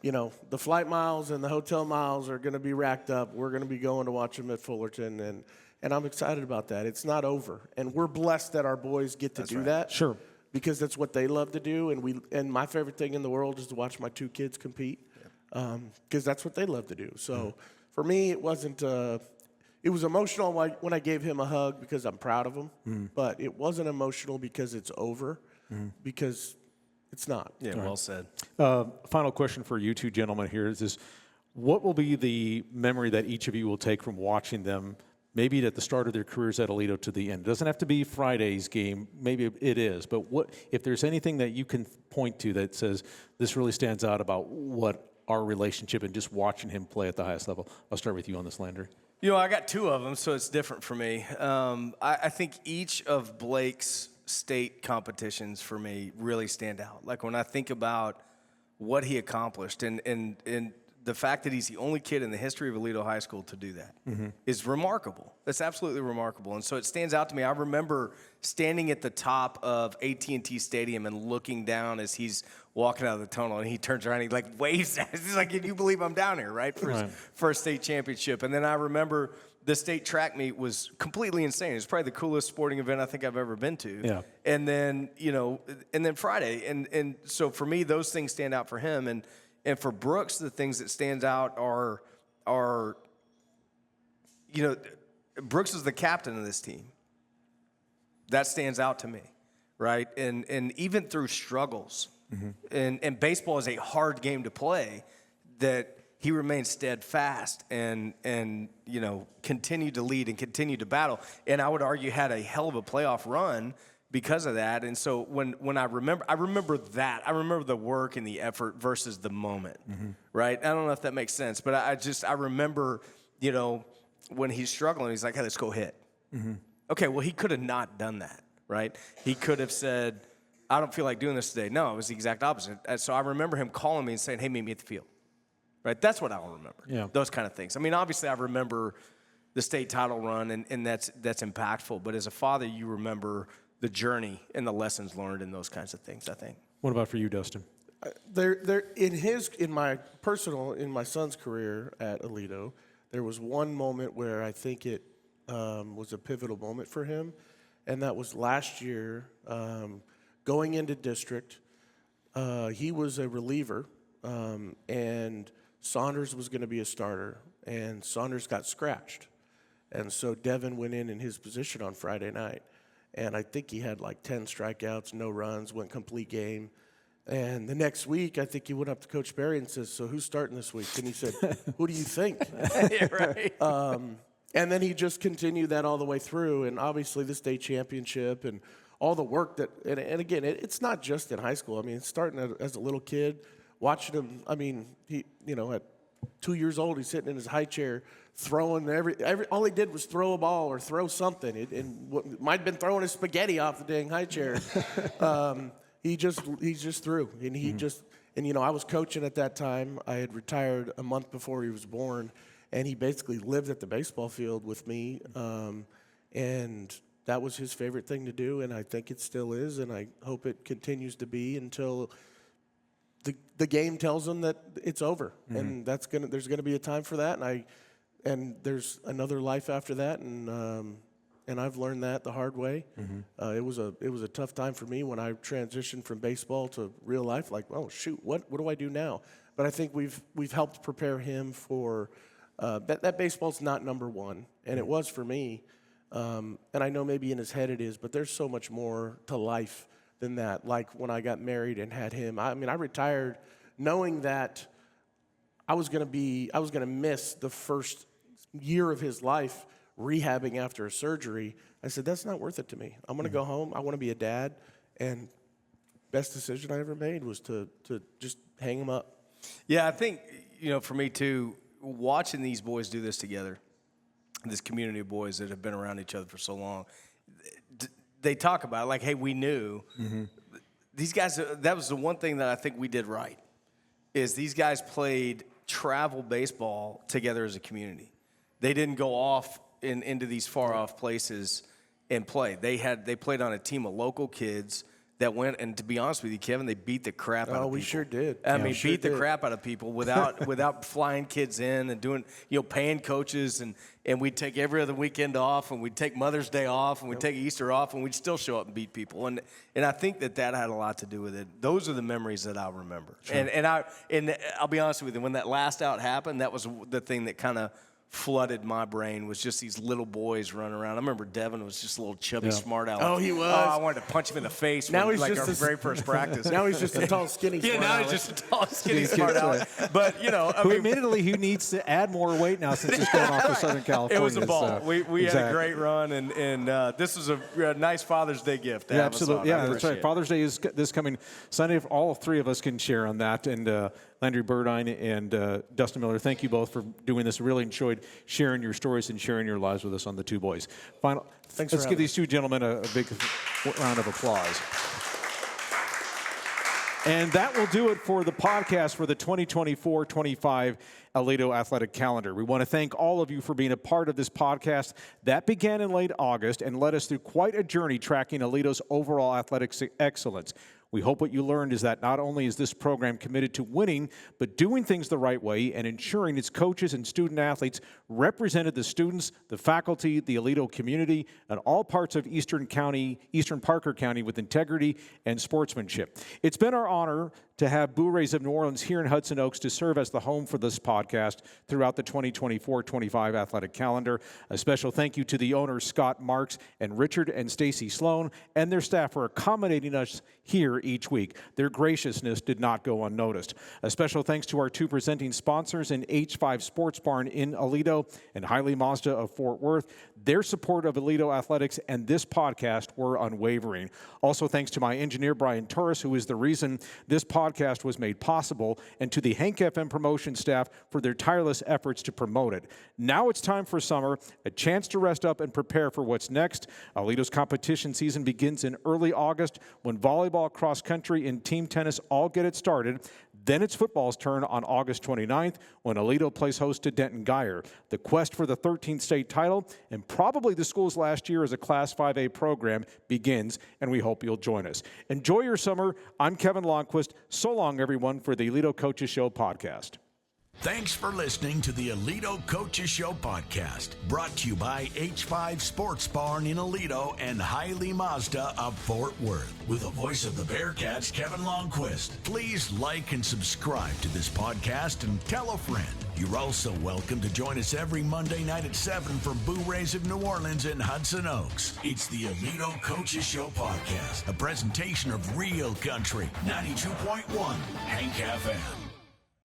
Speaker 2: Yeah.
Speaker 8: The flight miles and the hotel miles are going to be racked up. We're going to be going to watch him at Fullerton, And I'm excited about that. It's not over. And we're blessed that our boys get to do that.
Speaker 2: Sure.
Speaker 8: Because that's what they love to do. And my favorite thing in the world is to watch my two kids compete. Because that's what they love to do. So for me, it wasn't it was emotional when I gave him a hug because I'm proud of him. But it wasn't emotional because it's over. Because it's not.
Speaker 7: Yeah, well said.
Speaker 2: Final question for you two gentlemen here is this. What will be the memory that each of you will take from watching them, maybe at the start of their careers at Aledo to the end? It doesn't have to be Friday's game. Maybe it is. But what if there's anything that you can point to that says this really stands out about what our relationship and just watching him play at the highest level? I'll start with you on this, Landry.
Speaker 7: You know, I got two of them, so it's different for me. I think each of Blake's state competitions for me really stand out. Like when I think about what he accomplished and the fact that he's the only kid in the history of Aledo High School to do that is remarkable. That's absolutely remarkable. And so it stands out to me. I remember standing at the top of AT&T Stadium and looking down as he's walking out of the tunnel, and he turns around and he like waves at us. He's like, can you believe I'm down here, right? For a state championship. And then I remember the state track meet was completely insane. It was probably the coolest sporting event I think I've ever been to.
Speaker 2: Yeah.
Speaker 7: And then, and then Friday. And so for me, those things stand out for him. And for Brooks, the things that stand out are Brooks is the captain of this team. That stands out to me, right? And even through struggles, and baseball is a hard game to play, that he remained steadfast and continued to lead and continued to battle. And I would argue had a hell of a playoff run because of that. And so when I remember that. I remember the work and the effort versus the moment, right? I don't know if that makes sense, but I remember, when he's struggling, he's like, hey, let's go hit. Okay, well, he could have not done that, right? He could have said, I don't feel like doing this today. No, it was the exact opposite. And so I remember him calling me and saying, hey, meet me at the field. Right, that's what I'll remember.
Speaker 2: Yeah.
Speaker 7: Those kind of things. I mean, obviously, I remember the state title run, and that's impactful. But as a father, you remember the journey and the lessons learned and those kinds of things, I think.
Speaker 2: What about for you, Dustin?
Speaker 8: In my son's career at Aledo, there was one moment where I think it was a pivotal moment for him, and that was last year going into district. He was a reliever, and Saunders was going to be a starter, and Saunders got scratched. And so Devin went in his position on Friday night, and I think he had like 10 strikeouts, no runs, went complete game. And the next week, I think he went up to Coach Berry and says, so who's starting this week? And he said, who do you think?
Speaker 7: Yeah, right.
Speaker 8: And then he just continued that all the way through, and obviously the state championship and all the work that, and again, it's not just in high school. I mean, starting as a little kid, watching him, I mean, he, at 2 years old, he's sitting in his high chair throwing all he did was throw a ball or throw something. And might have been throwing his spaghetti off the dang high chair. He just threw. And I was coaching at that time. I had retired a month before he was born, and he basically lived at the baseball field with me. And that was his favorite thing to do, and I think it still is, and I hope it continues to be until the game tells them that it's over, and there's gonna be a time for that, and there's another life after that, and I've learned that the hard way. It was a tough time for me when I transitioned from baseball to real life. Like, oh shoot, what do I do now? But I think we've helped prepare him for that baseball's not number one, and it was for me. And I know maybe in his head it is, but there's so much more to life than that. Like when I got married and had him, I retired knowing that I was going to miss the first year of his life rehabbing after a surgery. I said, that's not worth it to me. I'm going to go home. I want to be a dad. And best decision I ever made was to just hang him up.
Speaker 7: Yeah, I think, for me too, watching these boys do this together, this community of boys that have been around each other for so long, they talk about it like, hey, we knew. These guys, that was the one thing that I think we did right, is these guys played travel baseball together as a community. They didn't go off into these far-off places and play. They played on a team of local kids that went, and to be honest with you, Kevin, they beat the crap out of people.
Speaker 8: Oh, we sure did.
Speaker 7: I mean,
Speaker 8: sure
Speaker 7: beat the
Speaker 8: did.
Speaker 7: crap out of people without flying kids in and doing, paying coaches, and we'd take every other weekend off, and we'd take Mother's Day off, and we'd take Easter off, and we'd still show up and beat people. And I think that had a lot to do with it. Those are the memories that I'll remember. Sure. And I'll be honest with you, when that last out happened, that was the thing that kind of flooded my brain, was just these little boys running around. I remember Devin was just a little chubby smart aleck.
Speaker 8: Oh, he was.
Speaker 7: Oh, I wanted to punch him in the face
Speaker 8: Now he's
Speaker 7: like
Speaker 8: just
Speaker 7: our very first practice.
Speaker 8: Now he's just a tall, skinny.
Speaker 7: Yeah,
Speaker 8: smart
Speaker 7: now
Speaker 8: aleck.
Speaker 7: he's just a tall, skinny, smart aleck. But,
Speaker 2: admittedly, he needs to add more weight now since he's going off to Southern California.
Speaker 7: it was a ball.
Speaker 2: So,
Speaker 7: We
Speaker 2: exactly.
Speaker 7: had a great run, and this was a nice Father's Day gift to have us on.
Speaker 2: Absolutely.
Speaker 7: I
Speaker 2: Yeah, that's
Speaker 7: appreciate
Speaker 2: right.
Speaker 7: it.
Speaker 2: Father's Day is this coming Sunday. If all three of us can share on that. And Landry Burdine and Dustin Miller, thank you both for doing this. Really enjoyed sharing your stories and sharing your lives with us on the Two Boys. Let's give these two gentlemen a big round of applause. And that will do it for the podcast for the 2024-25 Aledo Athletic Calendar. We want to thank all of you for being a part of this podcast. That began in late August and led us through quite a journey tracking Aledo's overall athletic excellence. We hope what you learned is that not only is this program committed to winning, but doing things the right way and ensuring its coaches and student athletes represented the students, the faculty, the Aledo community, and all parts of Eastern Parker County with integrity and sportsmanship. It's been our honor to have Blue Rays of New Orleans here in Hudson Oaks to serve as the home for this podcast throughout the 2024-25 athletic calendar. A special thank you to the owners, Scott Marks and Richard and Stacy Sloan, and their staff for accommodating us here each week. Their graciousness did not go unnoticed. A special thanks to our two presenting sponsors in H5 Sports Barn in Aledo and Hiley Mazda of Fort Worth. Their support of Aledo Athletics and this podcast were unwavering. Also thanks to my engineer, Brian Torres, who is the reason this podcast was made possible, and to the Hank FM promotion staff for their tireless efforts to promote it. Now it's time for summer, a chance to rest up and prepare for what's next. Aledo's competition season begins in early August when volleyball, cross country, and team tennis all get it started. Then it's football's turn on August 29th when Aledo plays host to Denton Guyer. The quest for the 13th state title, and probably the school's last year as a Class 5A program, begins, and we hope you'll join us. Enjoy your summer. I'm Kevin Lonnquist. So long, everyone, for the Aledo Coaches Show podcast.
Speaker 1: Thanks for listening to the Aledo Coaches Show podcast, brought to you by H5 Sports Barn in Aledo and Hiley Mazda of Fort Worth. With the voice of the Bearcats, Kevin Lonnquist. Please like and subscribe to this podcast and tell a friend. You're also welcome to join us every Monday night at 7 for Blue Rays of New Orleans in Hudson Oaks. It's the Aledo Coaches Show podcast, a presentation of Real Country 92.1 Hank FM.